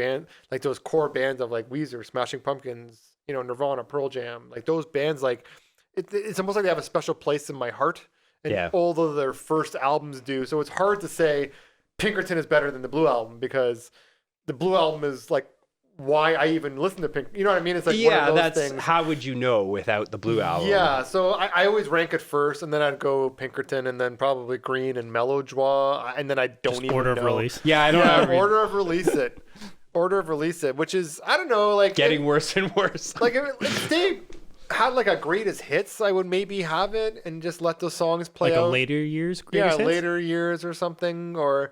like those core bands of like Weezer, Smashing Pumpkins, Nirvana, Pearl Jam, like those bands. Like it's almost like they have a special place in my heart. And all of their first albums do. So it's hard to say Pinkerton is better than the Blue Album, because the Blue Album is like why I even listen to Pink. You know what I mean? It's like one of those things. How would you know without the Blue Album? Yeah, so I always rank it first, and then I'd go Pinkerton, and then probably Green and Mellow Joie, and then I don't even order know. of release. Yeah, I don't know. Order of release it. Order of release it, which is, I don't know, like getting worse and worse. Like if they had like a greatest hits, I would maybe have it and just let those songs play like out. a later years greatest hits? Later years or something, or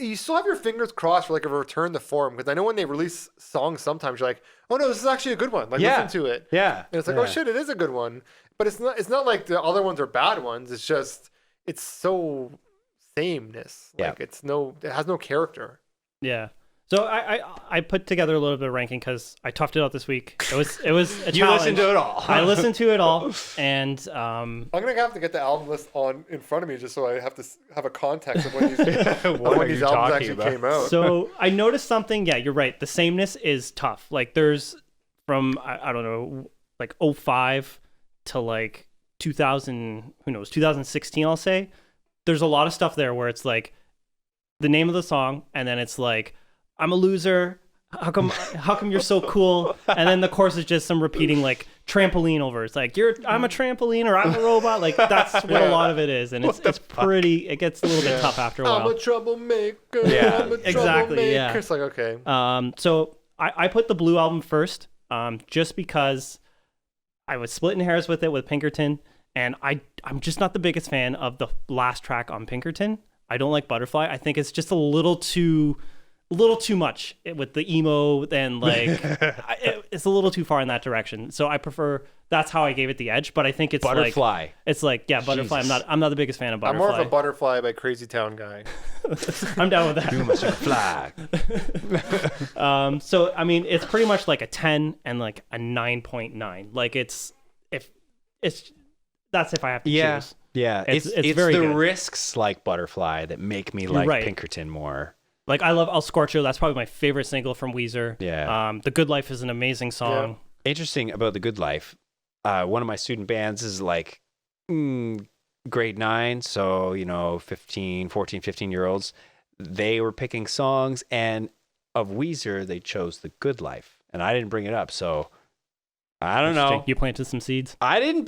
you still have your fingers crossed for like a return to form, because I know when they release songs, sometimes you're like, oh no, this is actually a good one. Like listen to it. Yeah. And it's like, oh shit, it is a good one. But it's not like the other ones are bad ones. It's just it's so sameness. Like it has no character. Yeah. So I put together a little bit of ranking because I toughed it out this week. It was a You challenge. listened to it all. I listened to it all, and I'm gonna have to get the album list in front of me just so I have to have a context of when these, albums actually came out. So I noticed something. Yeah, you're right. The sameness is tough. Like there's from I don't know, like 05 to like 2000. Who knows? 2016. I'll say there's a lot of stuff there where it's like the name of the song, and then it's like, I'm a loser. How come you're so cool? And then the chorus is just some repeating like trampoline over. It's like I'm a trampoline or I'm a robot. Like that's what a lot of it is, and it's pretty. It gets a little bit tough after a while. I'm a troublemaker. Yeah, I'm a exactly. Troublemaker. Yeah, it's like okay. So I put the Blue Album first, just because I was splitting hairs with it with Pinkerton, and I'm just not the biggest fan of the last track on Pinkerton. I don't like Butterfly. I think it's just a little too much with the emo, and like it's a little too far in that direction. So I prefer, that's how I gave it the edge. But I think it's Butterfly. Butterfly. Jesus. I'm not the biggest fan of Butterfly. I'm more of a Butterfly by Crazy Town guy. I'm down with that. You must fly. So I mean, it's pretty much like a 10 and like a 9.9. Like that's if I have to choose. Yeah, it's very the good. risks like Butterfly that make me like Pinkerton more. Like I love El Scorcho. That's probably my favorite single from Weezer. Yeah. The Good Life is an amazing song. Yeah. Interesting about The Good Life. One of my student bands is like grade 9. So, 14, 15-year-olds. They were picking songs, and of Weezer, they chose The Good Life. And I didn't bring it up. So I don't know. You planted some seeds? I didn't.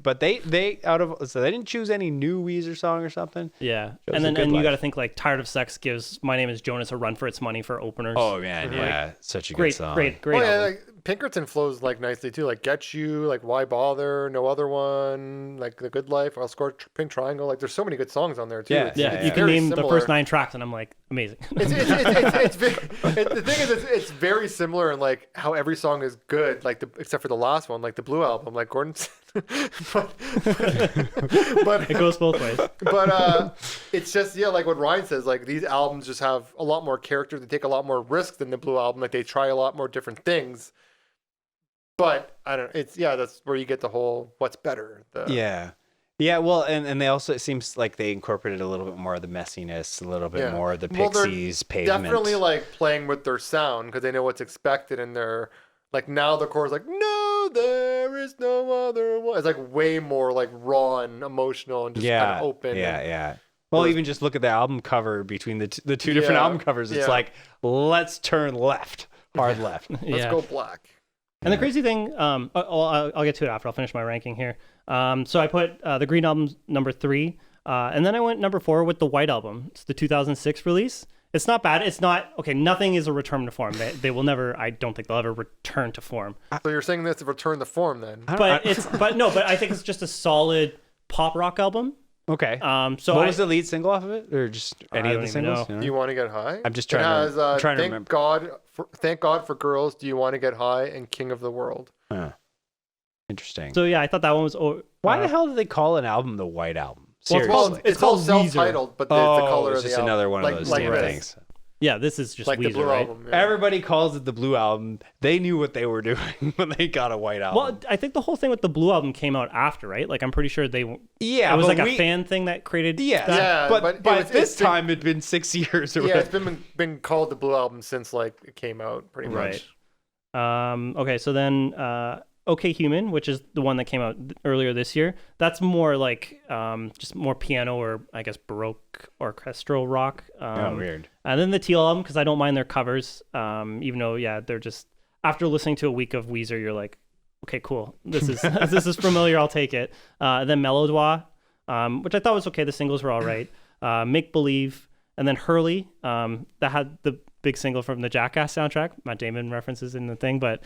But they didn't choose any new Weezer song or something. Yeah. And you got to think like Tired of Sex gives My Name is Jonas a run for its money for openers. Oh man, yeah. Such a good song. Great Oh, yeah, album. like Pinkerton flows like nicely too. Like Get You, like Why Bother, No Other One, like The Good Life, I'll Score Pink Triangle. Like there's so many good songs on there too. Yeah, It's you can very name the similar. first 9 tracks, and I'm like, amazing. The thing is, it's very similar in like how every song is good, like except for the last one, like the Blue Album, like Gordon. but It goes both ways. But it's just like what Ryan says, like these albums just have a lot more character. They take a lot more risks than the Blue Album. Like they try a lot more different things. But I don't. That's where you get the whole what's better. Yeah. Well, and they also, it seems like they incorporated a little bit more of the messiness, a little bit more of the Pixies, Pavement. Definitely like playing with their sound because they know what's expected, and they're like now the chorus like no, there is no other one. It's like way more like raw and emotional and just kind of open. Yeah. Well, even just look at the album cover between the two different album covers. It's like, let's turn left, hard left. Let's go black. And the crazy thing, I'll get to it after. I'll finish my ranking here. So I put the Green Album number 3, and then I went number 4 with the White Album. It's the 2006 release. It's not bad. It's not okay. Nothing is a return to form. They will never. I don't think they'll ever return to form. So you're saying that's a return to form then? But I think it's just a solid pop rock album. Okay. So what was the lead single off of it, or just any of the singles? Do you want to get high? I'm just trying to remember. Thank God for Girls. Do you want to get high? And King of the World. Huh. Interesting. So yeah, I thought that one was. Why the hell did they call an album the White Album? Well, Seriously. It's called self-titled, but it's the color of the just album. another one of those damn things. Yeah, this is just like Weezer, the Blue right? album. Yeah. Everybody calls it the Blue Album. They knew what they were doing when they got a White Album. Well, I think the whole thing with the Blue album came out after, right? Like, I'm pretty sure yeah, it was but like a fan thing that created Yeah, that. Yeah, but but by it's this been- time it'd been 6 years or Yeah, whatever. it's been called the Blue album since like it came out, pretty much. Right. Okay, so then OK Human, which is the one that came out earlier this year, that's more like just more piano or I guess Baroque orchestral rock. Oh, weird. And then the Teal album, because I don't mind their covers, even though they're just after listening to a week of Weezer, you're like, okay, cool, this is this is familiar, I'll take it. Then Melodwa, which I thought was okay. The singles were all right. Make Believe, and then Hurley, that had the big single from the Jackass soundtrack. Matt Damon references in the thing, but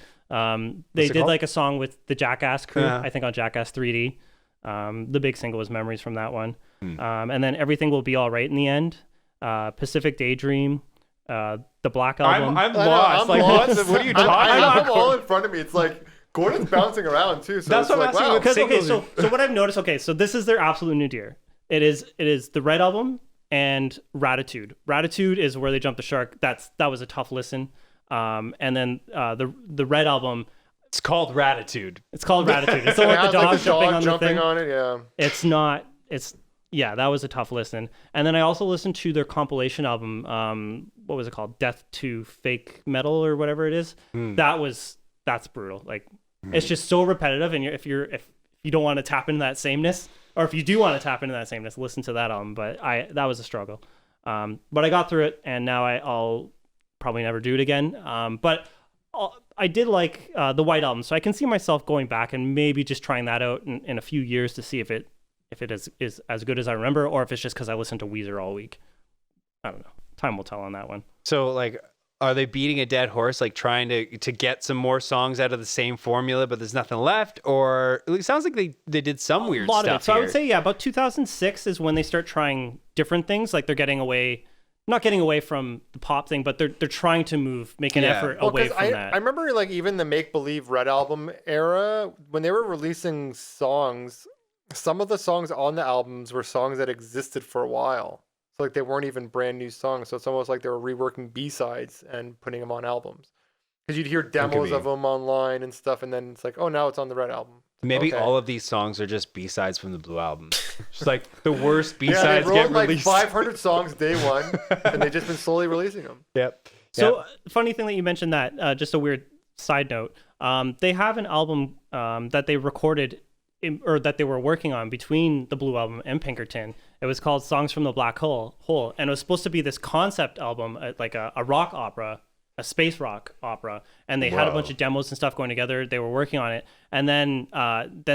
they did like a song with the Jackass crew, I think on Jackass 3D. The big single was Memories from that one. And then Everything Will Be All Right in the end. Pacific Daydream, the Black Album. I'm lost. I'm like, lost. what are you I talking have them about? all in front of me. It's like Gordon's bouncing around too. So That's it's what I'm like, asking wow. what Because okay, singles so what I've noticed, okay, so this is their absolute new deer. It is the Red Album and Ratitude. Ratitude is where they jumped the shark. That was a tough listen. And then the Red Album, It's called Ratitude. it's called Ratitude. It's the one Yeah, with the it's dog like jumping on the thing. it. Yeah. It's not. It's that was a tough listen. And then I also listened to their compilation album. What was it called? Death to Fake Metal or whatever it is. That's brutal. Like it's just so repetitive. And if you don't want to tap into that sameness, or if you do want to tap into that sameness, listen to that album. But that was a struggle. But I got through it, and now I'll probably never do it again. But I did like the White Album, so I can see myself going back and maybe just trying that out in a few years to see if it is as good as I remember, or if it's just because I listened to Weezer all week. I don't know. Time will tell on that one. So, like, are they beating a dead horse, like trying to get some more songs out of the same formula, but there's nothing left? Or it sounds like they did some weird stuff. A lot of it. So I here. would say, about 2006 is when they start trying different things. Like they're not getting away from the pop thing, but they're trying to make an effort away 'cause from that. I remember like even the Make Believe Red album era, when they were releasing songs, some of the songs on the albums were songs that existed for a while. So like they weren't even brand new songs. So it's almost like they were reworking B-sides and putting them on albums. Because you'd hear demos of them online and stuff, and then it's like, oh, now it's on the Red album. Maybe Okay. all of these songs are just B-sides from the Blue album. Just like the worst Yeah, they B-sides wrote get like released. 500 songs day one, and they've just been slowly releasing them. Yep. So funny thing that you mentioned that, just a weird side note. They have an album that they recorded or that they were working on between the Blue album and Pinkerton. It was called Songs from the Black Hole, and it was supposed to be this concept album, like a rock opera, a space rock opera, and they had a bunch of demos and stuff going together. They were working on it, and then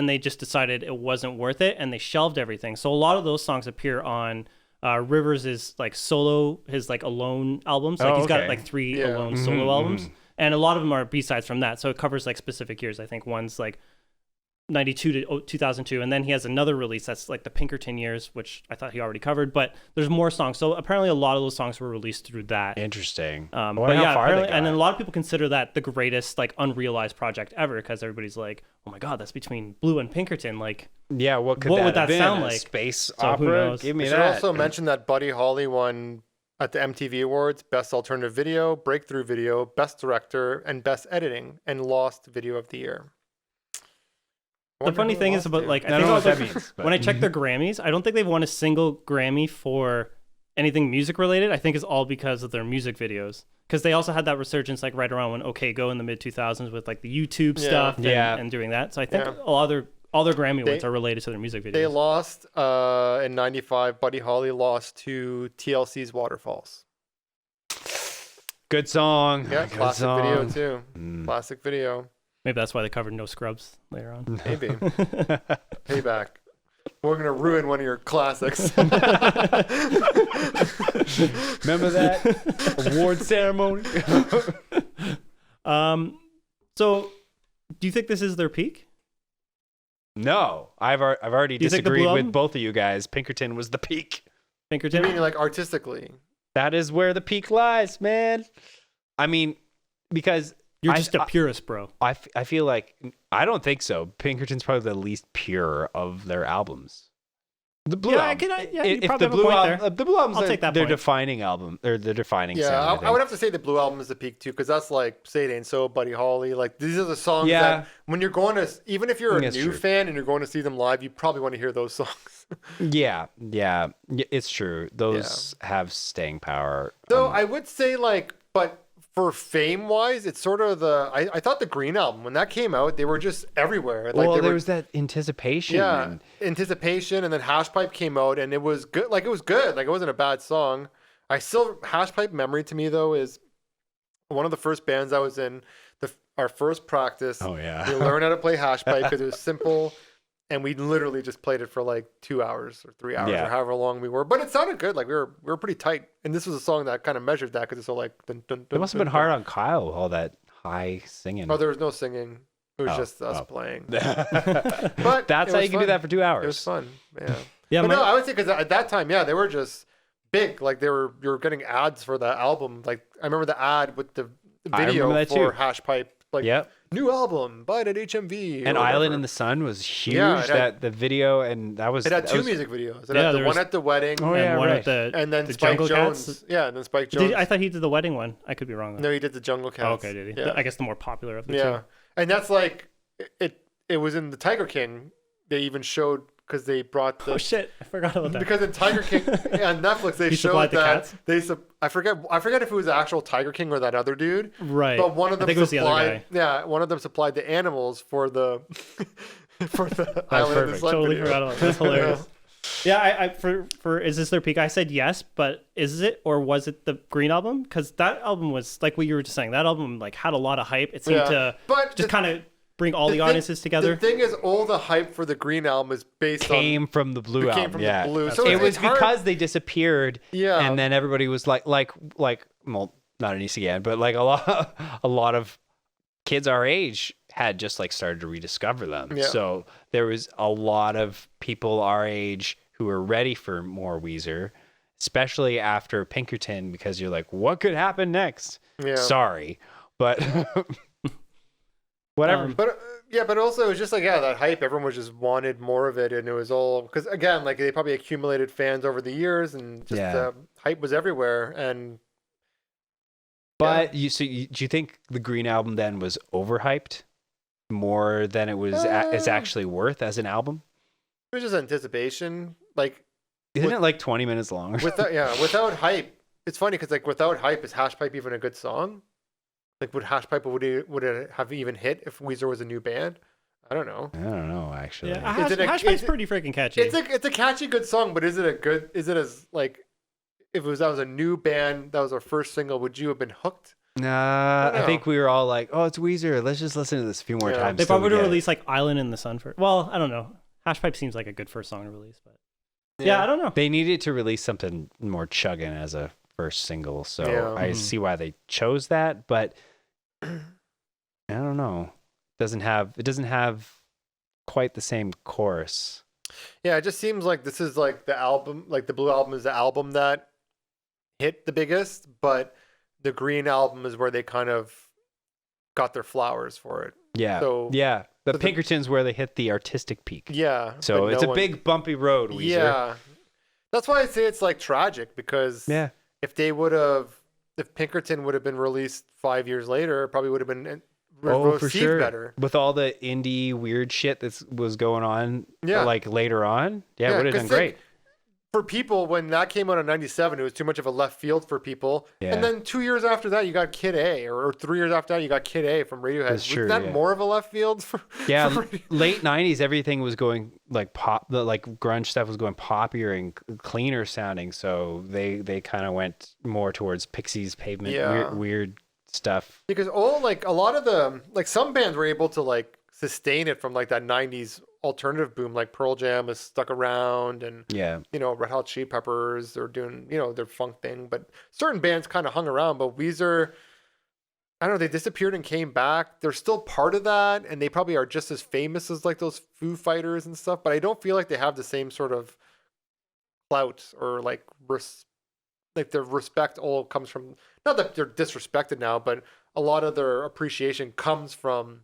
they just decided it wasn't worth it, and they shelved everything. So a lot of those songs appear on Rivers' like solo, his like alone albums. Like he's got like 3 alone solo albums, and a lot of them are B-sides from that. So it covers like specific years. I think one's like 92 to 2002, and then he has another release that's like the Pinkerton years, which I thought he already covered, but there's more songs. So apparently a lot of those songs were released through that. Interesting. But how yeah, far they apparently, got. and then a lot of people consider that the greatest like unrealized project ever, because everybody's like, oh my god, that's between Blue and Pinkerton. Like, Yeah, what What that would have that been? sound A like? Space So who opera? knows? Give me We should that. also mention that Buddy Holly won at the MTV Awards Best Alternative Video, Breakthrough Video, Best Director, and Best Editing, and lost Video of the Year. the funny thing is about like, I don't know what that means. when I check their Grammys, I don't think they've won a single Grammy for anything music related. I think it's all because of their music videos. Because they also had that resurgence like right around when OK Go in the mid 2000s with like the YouTube stuff and doing that. So I think all their Grammy wins are related to their music videos. They lost in '95. Buddy Holly lost to TLC's Waterfalls. Good song. Yeah, Good classic song. video too. Classic video. Maybe that's why they covered No Scrubs later on. Maybe. Payback. We're gonna ruin one of your classics. Remember that award ceremony? So do you think this is their peak? No, I've already Do you think the disagreed Blue with Album? both of you guys. Pinkerton was the peak. I Pinkerton? mean, like artistically. That is where the peak lies, man. I mean, because You're just a purist, bro. I feel like I don't think so. Pinkerton's probably the least pure of their albums. The Blue Yeah, Album. you If probably the have a Blue point Album, there. the Blue Album's I'll take that their point. defining album, or the defining Yeah, sound. I would have to say the Blue Album is the peak too, because that's like Say It Ain't So, Buddy Holly. Like these are the songs Yeah. that when you're going to, even if you're a That's new true. fan and you're going to see them live, you probably want to hear those songs. Yeah, it's true. Those have staying power. So I would say like, but for fame wise, it's sort of I thought the Green Album, when that came out, they were just everywhere. Like well, they there were, was that anticipation. yeah, and- Anticipation, and then Hash Pipe came out, and it was good. Like it was good. Like it wasn't a bad song. Hash Pipe memory to me though is one of the first bands I was in. Our first practice. Oh yeah. We learned how to play Hash Pipe because it was simple, and we literally just played it for like 2 hours or 3 hours Yeah. or however long we were. But it sounded good. Like we were pretty tight. And this was a song that kind of measured that because it's so like. Dun, dun, It dun, must have dun, been dun. hard on Kyle, all that high singing. Oh, there was no singing. It was Oh, just us oh. playing. But But that's it how was you can do fun. that for 2 It was hours. fun. Yeah. Yeah, But my, no, I would say because at that time, yeah, they were just big. Like you were getting ads for that album. Like I remember the ad with the I video remember that for too. Hash Pipe. Like Yep. new album, buy it at HMV. And or Island whatever. in the Sun was huge. Yeah, it had- that the video, and that was It had that two was- music videos. It Yeah, had the there one was- at the wedding, Oh, yeah, and one right. of the and then the Spike Jungle Jones. Cats. Yeah, and then Spike Jones. I thought he did the wedding one. I could be wrong. Though. No, he did the Jungle Cats. Oh, okay, did he? Yeah, I guess the more popular of the yeah. two. And that's like it was in the Tiger King. They even showed because they brought the Oh shit! I forgot about that. because in Tiger King on Netflix they He showed supplied the that cats? I forget if it was the actual Tiger King or that other dude. Right. But one of them I think it was the other supplied, guy. yeah, one of them supplied the animals for the for the Island in the perfect. Sun Totally video. forgot about that. That's hilarious. Yeah, I for is this their peak? I said yes, but is it or was it the Green Album? Because that album was like what you were just saying. That album like had a lot of hype. It seemed Yeah. to But just kind of bring all the thing- audiences together. The thing is, all the hype for the Green Album is based came from the Blue on Album. came from yeah. the Blue. That's So right. It it's was hard- because they disappeared. Yeah. And then everybody was like, well, not an ECN, but like a lot of kids our age had just like started to rediscover them. Yeah. So there was a lot of people our age who were ready for more Weezer, especially after Pinkerton, because you're like, what could happen next? Yeah. Sorry, but whatever. But yeah, but also it was just like that hype. Everyone was just wanted more of it, and it was all because again, like they probably accumulated fans over the years, and just Yeah. the hype was everywhere. And But do you think the Green Album then was overhyped more than it was is actually worth as an album? it was just anticipation. Like Isn't it like 20 minutes long? without hype, it's funny because like without hype, is Hash Pipe even a good song? Like would Hash Pipe would it have even hit if Weezer was a new band? I don't know. I don't know, actually. yeah, Is it a- Hash Pipe's is it- pretty freaking catchy. It's a catchy good song, but is it as like if that was a new band, that was our first single, would you have been hooked? Nah, I don't I think we were all like, oh, it's Weezer. Let's just listen to this a few more Yeah. times. They till probably we would get it." release like Island in the Sun for. Well, I don't know. Hash Pipe seems like a good first song to release, but yeah, I don't know. They needed to release something more chugging as a first single, so Yeah. I see why they chose that, but I don't know. It doesn't have quite the same chorus. Yeah, it just seems like this is like the album, like the Blue Album is the album that hit the biggest, but the Green Album is where they kind of got their flowers for it. Yeah. So- yeah. The so the- Pinkertons where they hit the artistic peak. Yeah. So but it's no a one- big bumpy road, Weezer. Yeah. That's why I say it's like tragic because Yeah. if Pinkerton would have been released 5 years later, it probably would have been Oh, for received sure. better. With all the indie weird shit that was going on, Yeah. like later on, it would have 'cause done great. For people, when that came out in '97, it was too much of a left field for people. Yeah. And then 2 years after that, you got Kid A, or 3 years after that, you got Kid A from Radiohead. That's true, Was that yeah. more of a left field? For Radiohead? Late '90s, everything was going like pop. The like grunge stuff was going poppier and cleaner sounding. So they kind of went more towards Pixies, Pavement, Yeah. weird stuff. Because a lot of the some bands were able to like sustain it from like that '90s alternative boom. Like Pearl Jam is stuck around, and Yeah, Red Hot Chili Peppers, they're doing their funk thing. But certain bands kind of hung around. But Weezer, I don't know, they disappeared and came back. They're still part of that, and they probably are just as famous as like those Foo Fighters and stuff. But I don't feel like they have the same sort of clout or like their respect all comes from, not that they're disrespected now, but a lot of their appreciation comes from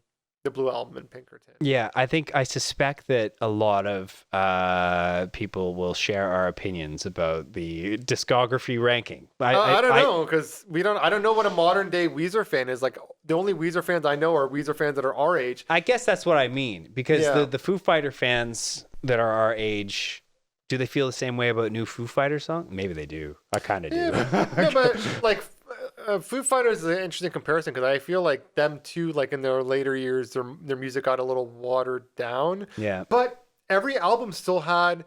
the Blue Album and Pinkerton. Yeah, I suspect that a lot of people will share our opinions about the discography ranking. I don't know, because I don't know what a modern day Weezer fan is. Like, the only Weezer fans I know are Weezer fans that are our age. I guess that's what I mean, because Yeah. the Foo Fighter fans that are our age, do they feel the same way about new Foo Fighter song? Maybe they do. I kind of do. Yeah, but like Foo Fighters is an interesting comparison, because I feel like them too, like in their later years, their music got a little watered down. Yeah. But every album still had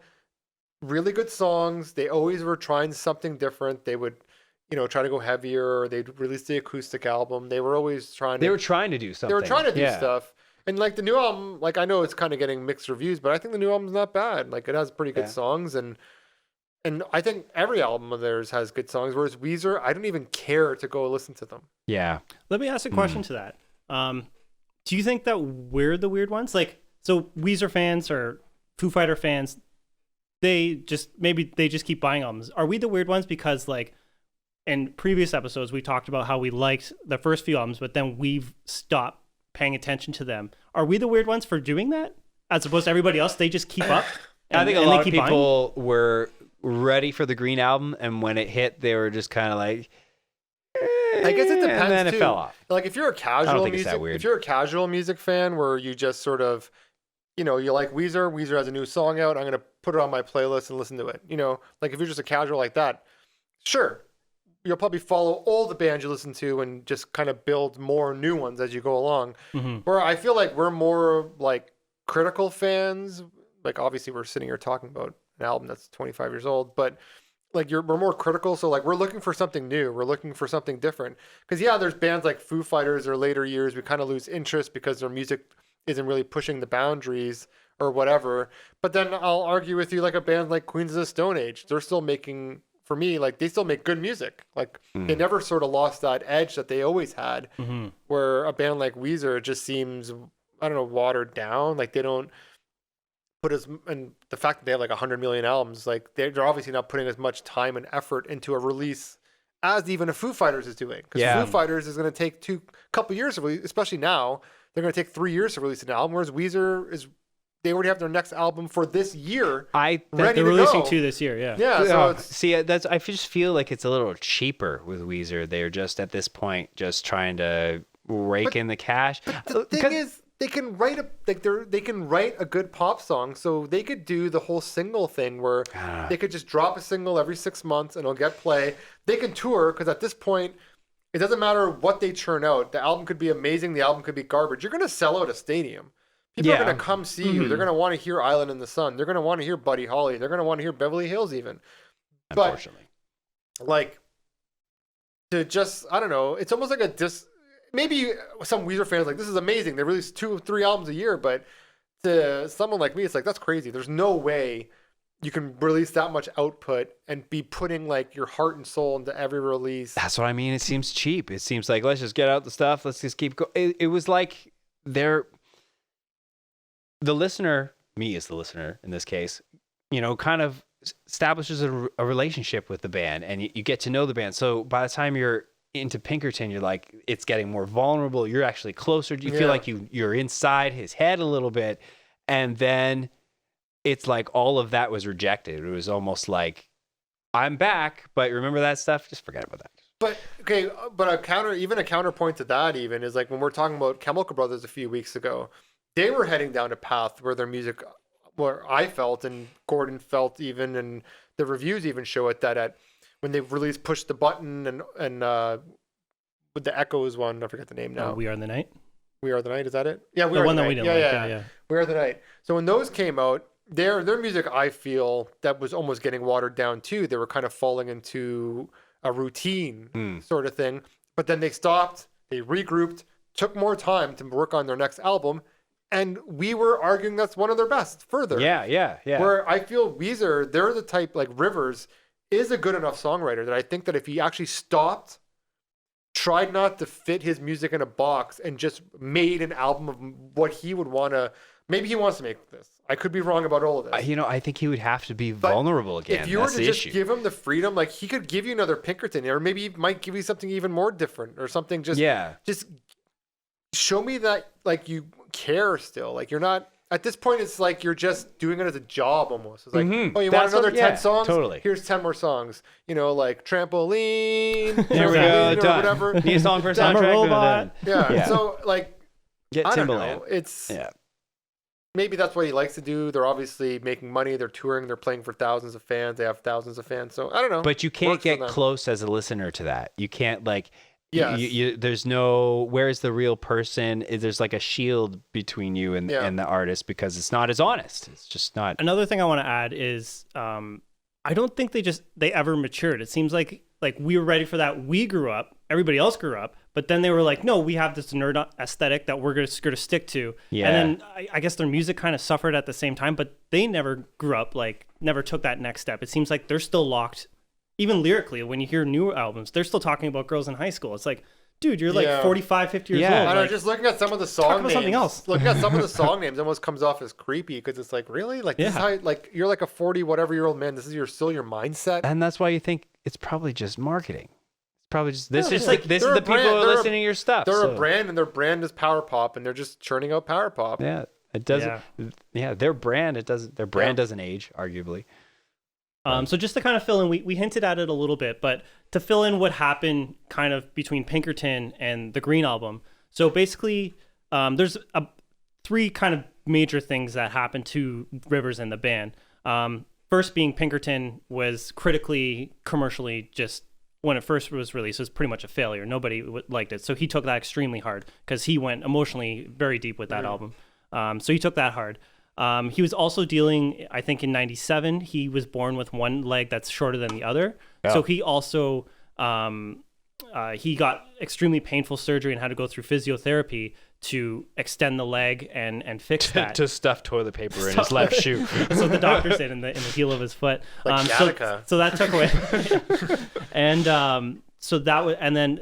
really good songs. They always were trying something different. They would, try to go heavier, or they'd release the acoustic album. They were always trying to. They were trying to do something. They were trying to do Yeah. stuff. And like the new album, like I know it's kind of getting mixed reviews, but I think the new album's not bad. Like it has pretty good songs, and I think every album of theirs has good songs. Whereas Weezer, I don't even care to go listen to them. Yeah. Let me ask a question to that. Do you think that we're the weird ones? Like, so Weezer fans or Foo Fighter fans, they just keep buying albums. Are we the weird ones because, like, in previous episodes we talked about how we liked the first few albums, but then we've stopped paying attention to them? Are we the weird ones for doing that, as opposed to everybody else? They just keep up. I think a they lot of keep buying? people were ready for the Green Album, and when it hit, they were just kind of like, I guess it depends and then too. it fell off. Like if you're a casual think it's that music, weird. if you're a casual music fan where you just sort of, you like Weezer. Weezer has a new song out. I'm gonna put it on my playlist and listen to it. Like if you're just a casual like that, sure, you'll probably follow all the bands you listen to and just kind of build more new ones as you go along. Mm-hmm. Where I feel like we're more like critical fans. Like obviously we're sitting here talking about an album that's 25 years old, but like we're more critical. So like we're looking for something new. We're looking for something different. Because yeah, there's bands like Foo Fighters or later years we kind of lose interest because their music isn't really pushing the boundaries or whatever. But then I'll argue with you, like a band like Queens of the Stone Age, they're still making, for me, like they still make good music. Like they never sort of lost that edge that they always had. Mm-hmm. Where a band like Weezer just seems, I don't know, watered down. Like they don't put as, and the fact that they have like 100 million albums, like they're obviously not putting as much time and effort into a release as even a Foo Fighters is doing. Because Yeah. Foo Fighters is going to take couple years to release, especially now. They're going to take 3 years to release an album, whereas Weezer they already have their next album for this year ready They're to releasing go. 2 this year. Yeah. Yeah, so it's, See, I just feel like it's a little cheaper with Weezer. They're just at this point just trying to rake in the cash. the thing is, they can write a good pop song, so they could do the whole single thing where they could just drop a single every 6 months and it'll get play. They can tour, because at this point, it doesn't matter what they churn out. The album could be amazing, the album could be garbage. You're going to sell out a stadium. People are going to come see you. They're going to want to hear Island in the Sun. They're going to want to hear Buddy Holly. They're going to want to hear Beverly Hills even. Unfortunately. But, like, to just, I don't know, it's almost like maybe some Weezer fans like, this is amazing. They release 2 or 3 albums a year, but to someone like me, it's like, that's crazy. There's no way you can release that much output and be putting like your heart and soul into every release. That's what I mean. It seems cheap. It seems like, let's just get out the stuff. Let's just keep going. It was like the listener, me as the listener in this case, kind of establishes a relationship with the band, and you get to know the band. So by the time you're into Pinkerton, you're like, it's getting more vulnerable. You're actually closer. You feel like you're inside his head a little bit. And then it's like all of that was rejected. It was almost like, I'm back, but remember that stuff? Just forget about that. But okay, but a counterpoint to that even is like when we're talking about Chemical Brothers a few weeks ago, they were heading down a path where their music, where I felt and Gordon felt even, and the reviews even show it, that when they released Push the Button and with the Echoes one, I forget the name now. We Are the Night. We Are the Night, is that it? Yeah, The one that we don't like. Yeah. We Are the Night. So when those came out, their music, I feel, that was almost getting watered down too. They were kind of falling into a routine sort of thing. But then they stopped, they regrouped, took more time to work on their next album, and we were arguing that's one of their best further. Yeah. Where I feel Weezer, they're the type, like Rivers is a good enough songwriter that I think that if he actually stopped, tried not to fit his music in a box, and just made an album of what he would want to, maybe he wants to make this. I could be wrong about all of this. I think he would have to be vulnerable again. If you were That's to the just issue. give him the freedom, like he could give you another Pinkerton, or maybe he might give you something even more different, or something just show me that like you care still. Like you're not at this point. It's like you're just doing it as a job almost. It's like, Mhm. oh, you That's want another what- 10 songs? totally. Here's 10 more songs. You know, like trampoline, There we trampoline go. or Done. whatever. Need a song for a I'm a soundtrack? robot. Yeah. Yeah. So like, Get I don't Timbaland. know. It's Yeah. maybe that's what he likes to do. They're obviously making money. They're touring. They're playing for thousands of fans. They have thousands of fans. So I don't know. But you can't Works for get them. close as a listener to that. You can't like. Yes. There's no. Where's the real person? There's like a shield between you and the artist because it's not as honest. It's just not. Another thing I want to add is I don't think they ever matured. It seems like we were ready for that. We grew up, everybody else grew up, but then they were like, no, we have this nerd aesthetic that we're going to stick to. Yeah. And then I guess their music kind of suffered at the same time, but they never grew up, like never took that next step. It seems like they're still locked, even lyrically. When you hear new albums, they're still talking about girls in high school. It's like, dude, you're like Yeah. 45, 50 years Yeah. old. I don't know, Like, just looking at some of the song talk about names. something else. Looking at some of the song names almost comes off as creepy because it's like, really? Like, this is Yeah. how, like, you're like a 40 whatever year old man. This is still your mindset. And that's why you think it's probably just marketing. It's probably just this Yeah, is it's like like this is they're the a people brand- who are they're a- listening to your stuff. They're so- a brand and their brand is power pop and they're just churning out power pop. Yeah, it doesn't. Yeah, their brand. It doesn't. Their brand doesn't age, arguably. So just to kind of fill in, we hinted at it a little bit, but to fill in what happened kind of between Pinkerton and the Green Album. So basically, there's three kind of major things that happened to Rivers and the band. First being Pinkerton was critically, commercially, just when it first was released, it was pretty much a failure. Nobody liked it. So he took that extremely hard because he went emotionally very deep with that album. So he took that hard. He was also dealing, I think in 97, he was born with one leg that's shorter than the other. Yeah. So he also, he got extremely painful surgery and had to go through physiotherapy to extend the leg and fix that. to stuff toilet paper in his left shoe. So the doctor said in the heel of his foot. Like sciatica. So that took away. And so that was, and then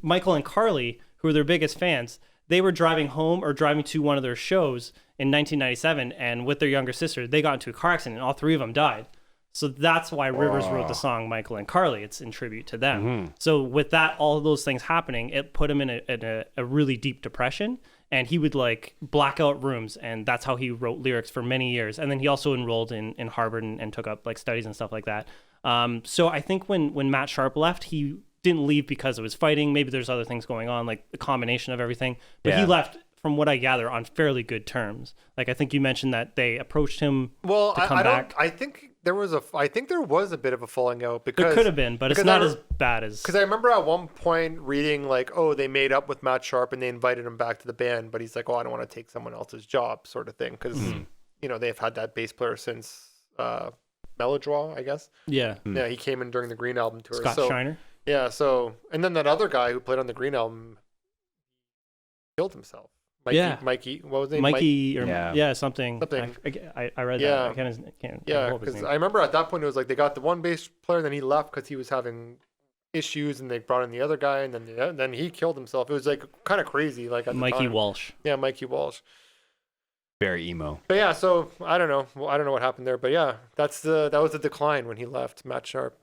Michael and Carly, who were their biggest fans, they were driving home or driving to one of their shows in 1997, and with their younger sister, they got into a car accident, and all three of them died. So that's why Rivers wrote the song Michael and Carly. It's in tribute to them. Mm-hmm. So with that, all of those things happening, it put him in a really deep depression, and he would like black out rooms, and that's how he wrote lyrics for many years. And then he also enrolled in Harvard and took up like studies and stuff like that. So I think when Matt Sharp left, he didn't leave because it was fighting. Maybe there's other things going on, like the combination of everything. But he left, from what I gather, on fairly good terms. Like I think you mentioned that they approached him Well, to come I back. don't. I think there was a bit of a falling out because There could have been, but it's because not I- as bad as. Because I remember at one point reading like, oh, they made up with Matt Sharp and they invited him back to the band, but he's like, oh, I don't want to take someone else's job, sort of thing, because you know they've had that bass player since Melodraw, I guess. Yeah. Yeah, he came in during the Green Album tour. Scott so, Shiner. Yeah, so and then that other guy who played on the Green Album killed himself. Mikey, what was his name? Mikey or Yeah. something. Something. I read Yeah. that. I can't Yeah, hold his because name. I remember at that point it was like they got the one bass player, then he left because he was having issues, and they brought in the other guy, and then he killed himself. It was like kind of crazy, like at the Mikey time. Walsh. Yeah, Mikey Walsh. Very emo. But yeah, so I don't know. Well, I don't know what happened there, but yeah, that was the decline when he left, Matt Sharp.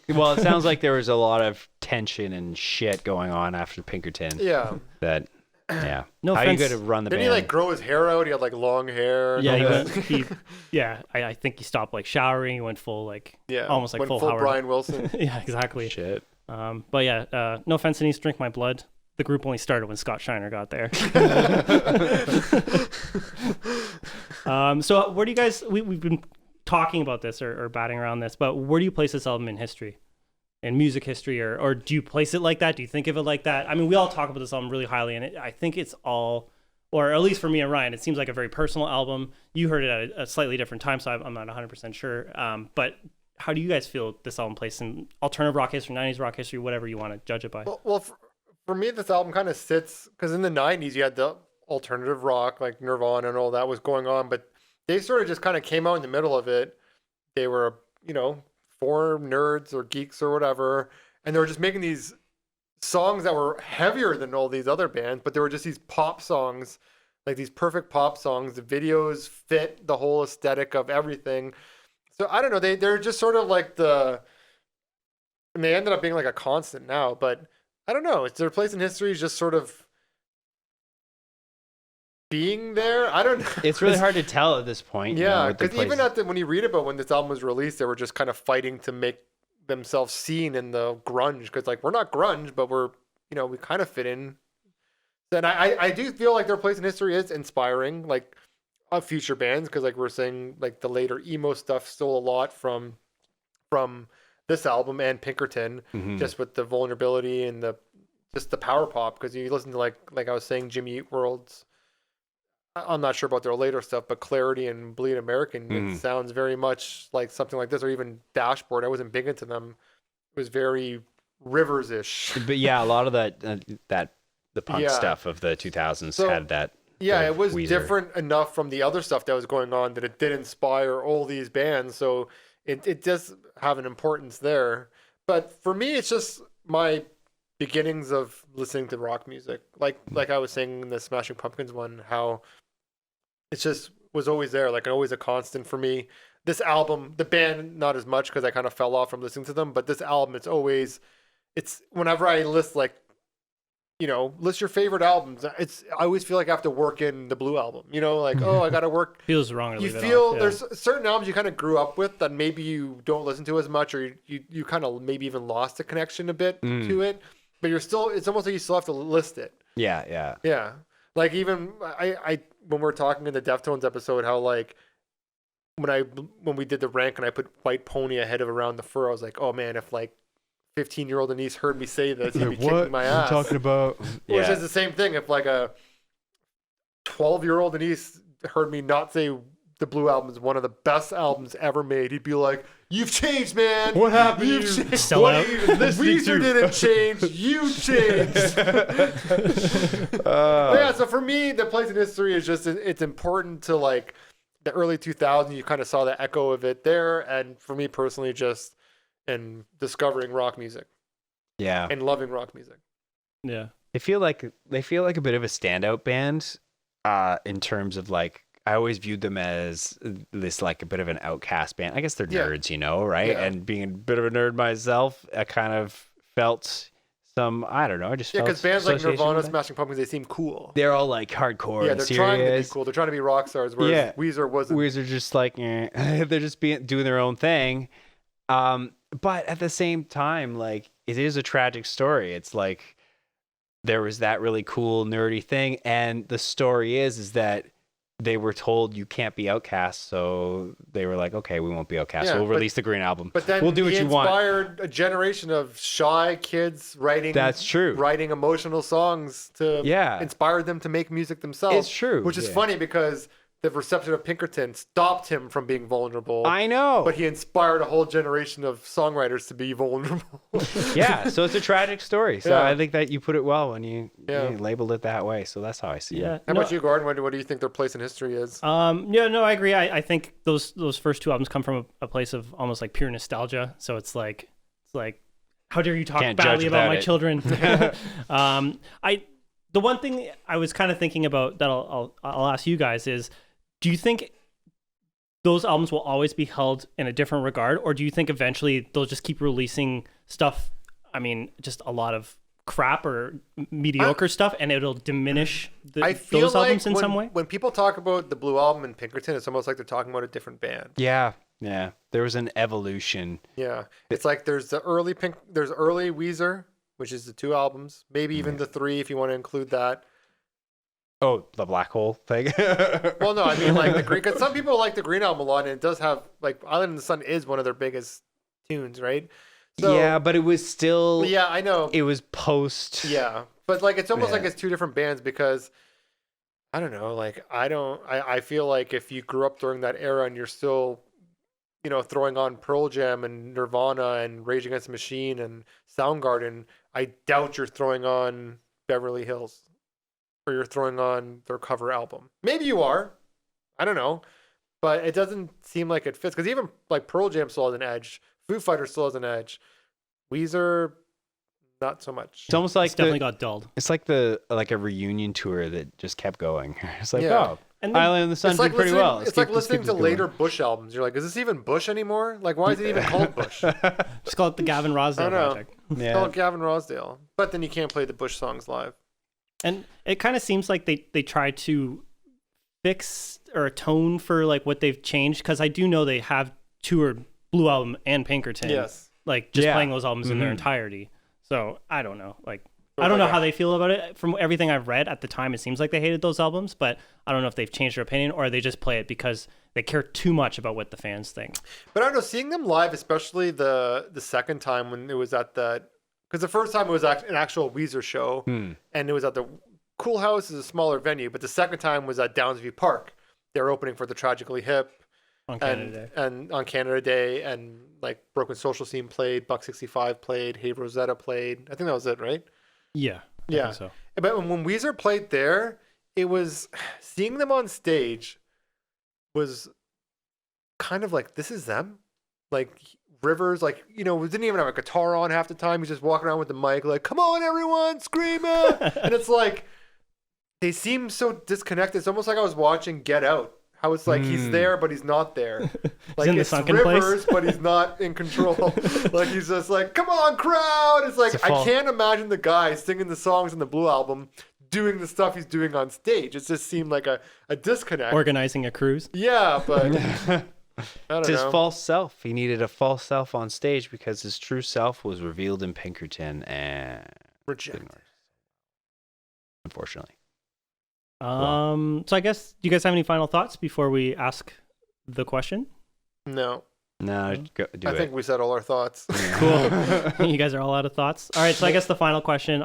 Well, it sounds like there was a lot of tension and shit going on after Pinkerton. Yeah. That, yeah. No How are you offense. going to run the Didn't band? he like grow his hair out? He had like long hair. and Yeah, all that. I think he stopped like showering. He went full like Yeah, almost like went full full Howard. Brian Wilson. Yeah, exactly. Shit. But yeah, no offense, he needs to drink my blood. The group only started when Scott Shiner got there. So where do you guys? We've been talking about this or batting around this, but where do you place this album in history? In music history, or do you place it like that? Do you think of it like that? I mean, we all talk about this album really highly, and I think it's all, or at least for me and Ryan, it seems like a very personal album. You heard it at a slightly different time, so I'm not 100% sure. But how do you guys feel this album plays in alternative rock history, 90s rock history, whatever you want to judge it by? Well, for me, this album kind of sits because in the '90s you had the alternative rock, like Nirvana and all that was going on, but they sort of just kind of came out in the middle of it. They were, for nerds or geeks or whatever, and they were just making these songs that were heavier than all these other bands, but they were just these pop songs, like these perfect pop songs. The videos fit the whole aesthetic of everything. So I don't know, they're just sort of like and they ended up being like a constant now, but I don't know. It's their place in history is just sort of being there. I don't know. It's really hard to tell at this point. Yeah, with the because even when you read about when this album was released, they were just kind of fighting to make themselves seen in the grunge. Because like we're not grunge, but we're we kind of fit in. And I do feel like their place in history is inspiring, like of future bands. Because like we're saying, like the later emo stuff stole a lot from this album and Pinkerton, just with the vulnerability and just the power pop. Because you listen to like I was saying, Jimmy Eat World's. I'm not sure about their later stuff, but Clarity and Bleed American, it sounds very much like something like this, or even Dashboard. I wasn't big into them. It was very Rivers-ish. But yeah, a lot of the punk stuff of the 2000s had that. Yeah, it was Weezer. different enough from the other stuff that was going on that it did inspire all these bands. So it does have an importance there. But for me, it's just my beginnings of listening to rock music. Like I was saying in the Smashing Pumpkins one, how it just was always there, like always a constant for me. This album, the band, not as much because I kind of fell off from listening to them, but this album, it's whenever I list list your favorite albums, I always feel like I have to work in the Blue Album, like, oh, I got to work. Feels wrong to You leave it feel off, yeah. there's certain albums you kind of grew up with that maybe you don't listen to as much, or you kind of maybe even lost the connection a bit to it, but it's almost like you still have to list it. Yeah. Yeah. Like even I when we're talking in the Deftones episode, how like when we did the rank and I put White Pony ahead of Around the Fur, I was like, oh man, if like 15-year-old Anise heard me say this, he'd be kicking my ass. Talking about? Which is the same thing. If like a 12-year-old Anise heard me not say the Blue Album is one of the best albums ever made, he'd be like, "You've changed, man. What happened? You've changed. Sell What out. are you even listening Weezer to? Didn't change. You changed." Yeah. So for me, the place in history is just it's important to like the early 2000s. You kind of saw the echo of it there, and for me personally, just in discovering rock music. Yeah. And loving rock music. Yeah. They feel like a bit of a standout band in terms of like, I always viewed them as this like a bit of an outcast band. I guess they're nerds, right? Yeah. And being a bit of a nerd myself, I kind of felt I don't know, I just felt because bands like association Nirvana, with it. Smashing Pumpkins, they seem cool. They're all like hardcore Yeah, and they're serious. trying to be cool. They're trying to be rock stars, whereas Weezer wasn't. Weezer just like, they're just doing their own thing. But at the same time, like, it is a tragic story. It's like there was that really cool nerdy thing, and the story is that they were told you can't be outcast, so they were like, okay, we won't be outcast. Yeah, we'll release the Green Album. But then we'll do what you want. Inspired a generation of shy kids writing. That's true. Writing emotional songs to inspire them to make music themselves. It's true. Which is funny because the reception of Pinkerton stopped him from being vulnerable. I know. But he inspired a whole generation of songwriters to be vulnerable. Yeah, so it's a tragic story. So I think that you put it well when you labeled it that way. So that's how I see it. How about you, Gordon? What do you think their place in history is? I agree. I think those first two albums come from a place of almost like pure nostalgia. So it's like how dare you talk badly about my children? The one thing I was kind of thinking about that I'll ask you guys is, do you think those albums will always be held in a different regard, or do you think eventually they'll just keep releasing stuff? I mean, just a lot of crap or mediocre stuff, and it'll diminish those albums in some way? When people talk about the Blue Album and Pinkerton, it's almost like they're talking about a different band. Yeah. There was an evolution. Yeah, it's like there's early Weezer, which is the 2 albums, maybe even the 3 if you want to include that. Oh, the Black Hole thing. Well, no, I mean like the Green, because some people like the Green Album a lot, and it does have like Island in the Sun is one of their biggest tunes, right? So, yeah, but it was still. Yeah, I know. It was post. Yeah, but like it's almost like it's 2 different bands because I don't know. Like I feel like if you grew up during that era and you're still, throwing on Pearl Jam and Nirvana and Rage Against the Machine and Soundgarden, I doubt you're throwing on Beverly Hills. Or you're throwing on their cover album. Maybe you are. I don't know. But it doesn't seem like it fits. Because even like Pearl Jam still has an edge. Foo Fighters still has an edge. Weezer, not so much. It's almost like It's definitely got dulled. It's like a reunion tour that just kept going. It's like, and then, Island in the Sun did pretty well. It's like listening to later Bush albums. You're like, is this even Bush anymore? Like, why is it even called Bush? Just call it the Gavin Rossdale project. It's called Gavin Rossdale. But then you can't play the Bush songs live. And it kind of seems like they try to fix or atone for like what they've changed, because I do know they have toured Blue Album and Pinkerton. Yes. Like just Yeah. playing those albums in their Mhm. entirety. So I don't know. Like So I don't like know how they feel about it. From everything I've read at the time, it seems like they hated those albums, but I don't know if they've changed their opinion or they just play it because they care too much about what the fans think. But I don't know, seeing them live, especially the second time when it was at the, because the first time it was an actual Weezer show, and it was at the Cool House, is a smaller venue, but the second time was at Downsview Park. They were opening for the Tragically Hip On Canada Day. and on Canada Day, and like Broken Social Scene played, Buck 65 played, Hey Rosetta played. I think that was it, right? Yeah. I Yeah. think so. But when Weezer played there, it was, seeing them on stage was kind of like, this is them. Like Rivers, like, you know, didn't even have a guitar on half the time. He's just walking around with the mic, like, come on, everyone, scream it. And it's like, they seem so disconnected. It's almost like I was watching Get Out. How it's like he's there, but he's not there. Like in the it's sunken Rivers, place. but he's not in control. Like he's just like, come on, crowd. It's like, It's a I fall- can't imagine the guy singing the songs in the Blue Album doing the stuff he's doing on stage. It just seemed like a disconnect. Organizing a cruise. Yeah, but I don't It's his know. false self. He needed a false self on stage because his true self was revealed in Pinkerton and Reject. unfortunately. So I guess, do you guys have any final thoughts before we ask the question? No, No, do I it. think we said all our thoughts. Cool. You guys are all out of thoughts. All right. So I guess the final question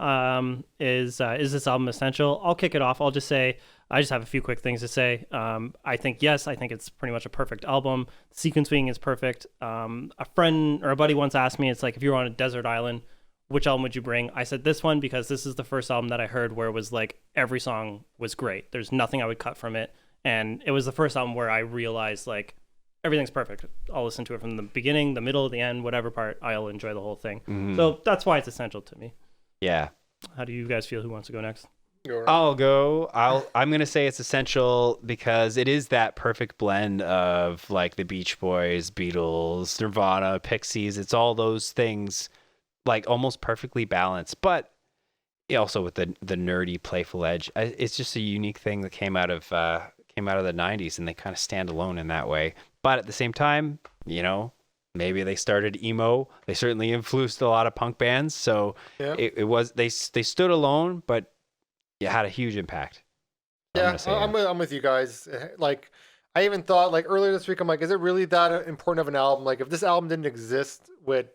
is this album essential? I'll kick it off. I'll just say, I just have a few quick things to say. I think, yes, I think it's pretty much a perfect album. Sequencing is perfect. A friend or a buddy once asked me, it's like, if you were on a desert island, which album would you bring? I said this one because this is the first album that I heard where it was like every song was great. There's nothing I would cut from it. And it was the first album where I realized like everything's perfect. I'll listen to it from the beginning, the middle, the end, whatever part. I'll enjoy the whole thing. So that's why it's essential to me. Yeah. How do you guys feel? Who wants to go next? I'll go. I'm gonna say it's essential because it is that perfect blend of like the Beach Boys, Beatles, Nirvana, Pixies. It's all those things, like almost perfectly balanced, but also with the nerdy, playful edge. It's just a unique thing that came out of the '90s, and they kind of stand alone in that way. But at the same time, you know, maybe they started emo. They certainly influenced a lot of punk bands. So Yeah. it was they stood alone, but it had a huge impact. Yeah, I'm with you guys. Like, I even thought, like, earlier this week, I'm like, is it really that important of an album? Like, if this album didn't exist, would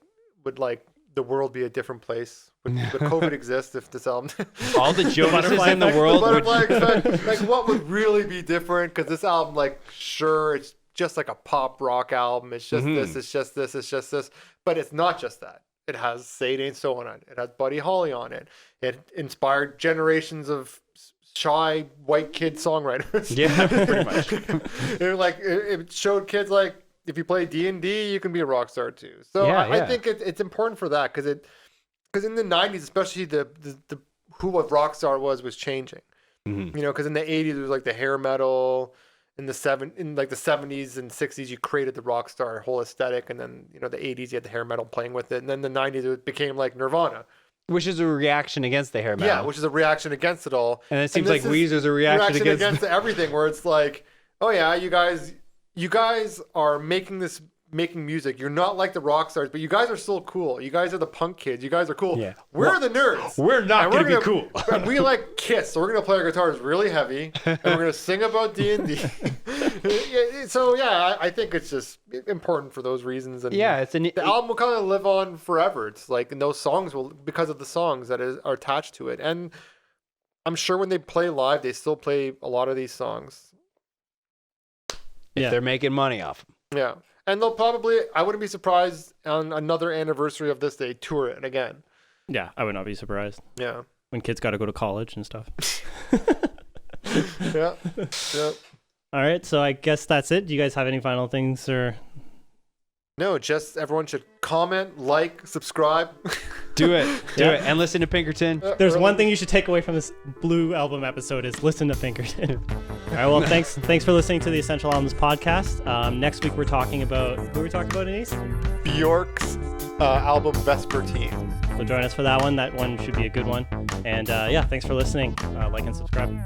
like the world be a different place? Would COVID exist if this album? all the Jonases Butterfly in the effect. world The would butterfly effect, like, what would really be different? Because this album, like, sure, it's just like a pop rock album. It's just this, it's just this, it's just this. But it's not just that. It has Say It Ain't So on it. It has Buddy Holly on it. It inspired generations of shy white kid songwriters. Yeah, pretty much. It showed kids like, if you play D&D, you can be a rock star too. So Yeah, I yeah. think it's important for that because in the 90s, especially the who a rock star was changing. Mhm. You know, because in the 80s it was like the hair metal. In the 70s and 60s, you created the rock star whole aesthetic, and then the 80s you had the hair metal playing with it, and then the 90s it became like Nirvana. Which is a reaction against the hair metal. Yeah, which is a reaction against it all. and it seems this like is Weezer's a reaction against everything, where it's like, oh yeah, you guys are making music. You're not like the rock stars, but you guys are still cool. You guys are the punk kids. You guys are cool. Yeah. We're the nerds. We're not And gonna be cool. And we like Kiss, so we're gonna play our guitars really heavy, and we're gonna sing about D&D. So yeah, I think it's just important for those reasons. And Yeah, the album will kind of live on forever. It's like, and those songs will, because of the songs that are attached to it. And I'm sure when they play live, they still play a lot of these songs. if they're making money off them. Yeah. And they'll probably, I wouldn't be surprised on another anniversary of this, they tour it again. Yeah, I would not be surprised Yeah. when kids got to go to college and stuff. Yeah. Yeah. All right, so I guess that's it. Do you guys have any final things or? No, just everyone should comment, like, subscribe. Do it. Do it. And listen to Pinkerton. There's one thing you should take away from this Blue Album episode is listen to Pinkerton. All right, well, thanks for listening to the Essential Albums podcast. Next week we're talking about, who are we talking about, Denise? Bjork's album Vespertine. So join us for that one. That one should be a good one. And yeah, thanks for listening. Like and subscribe.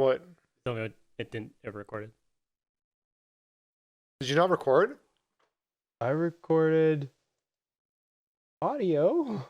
What? Tell me it didn't ever recorded. Did you not record? I recorded audio.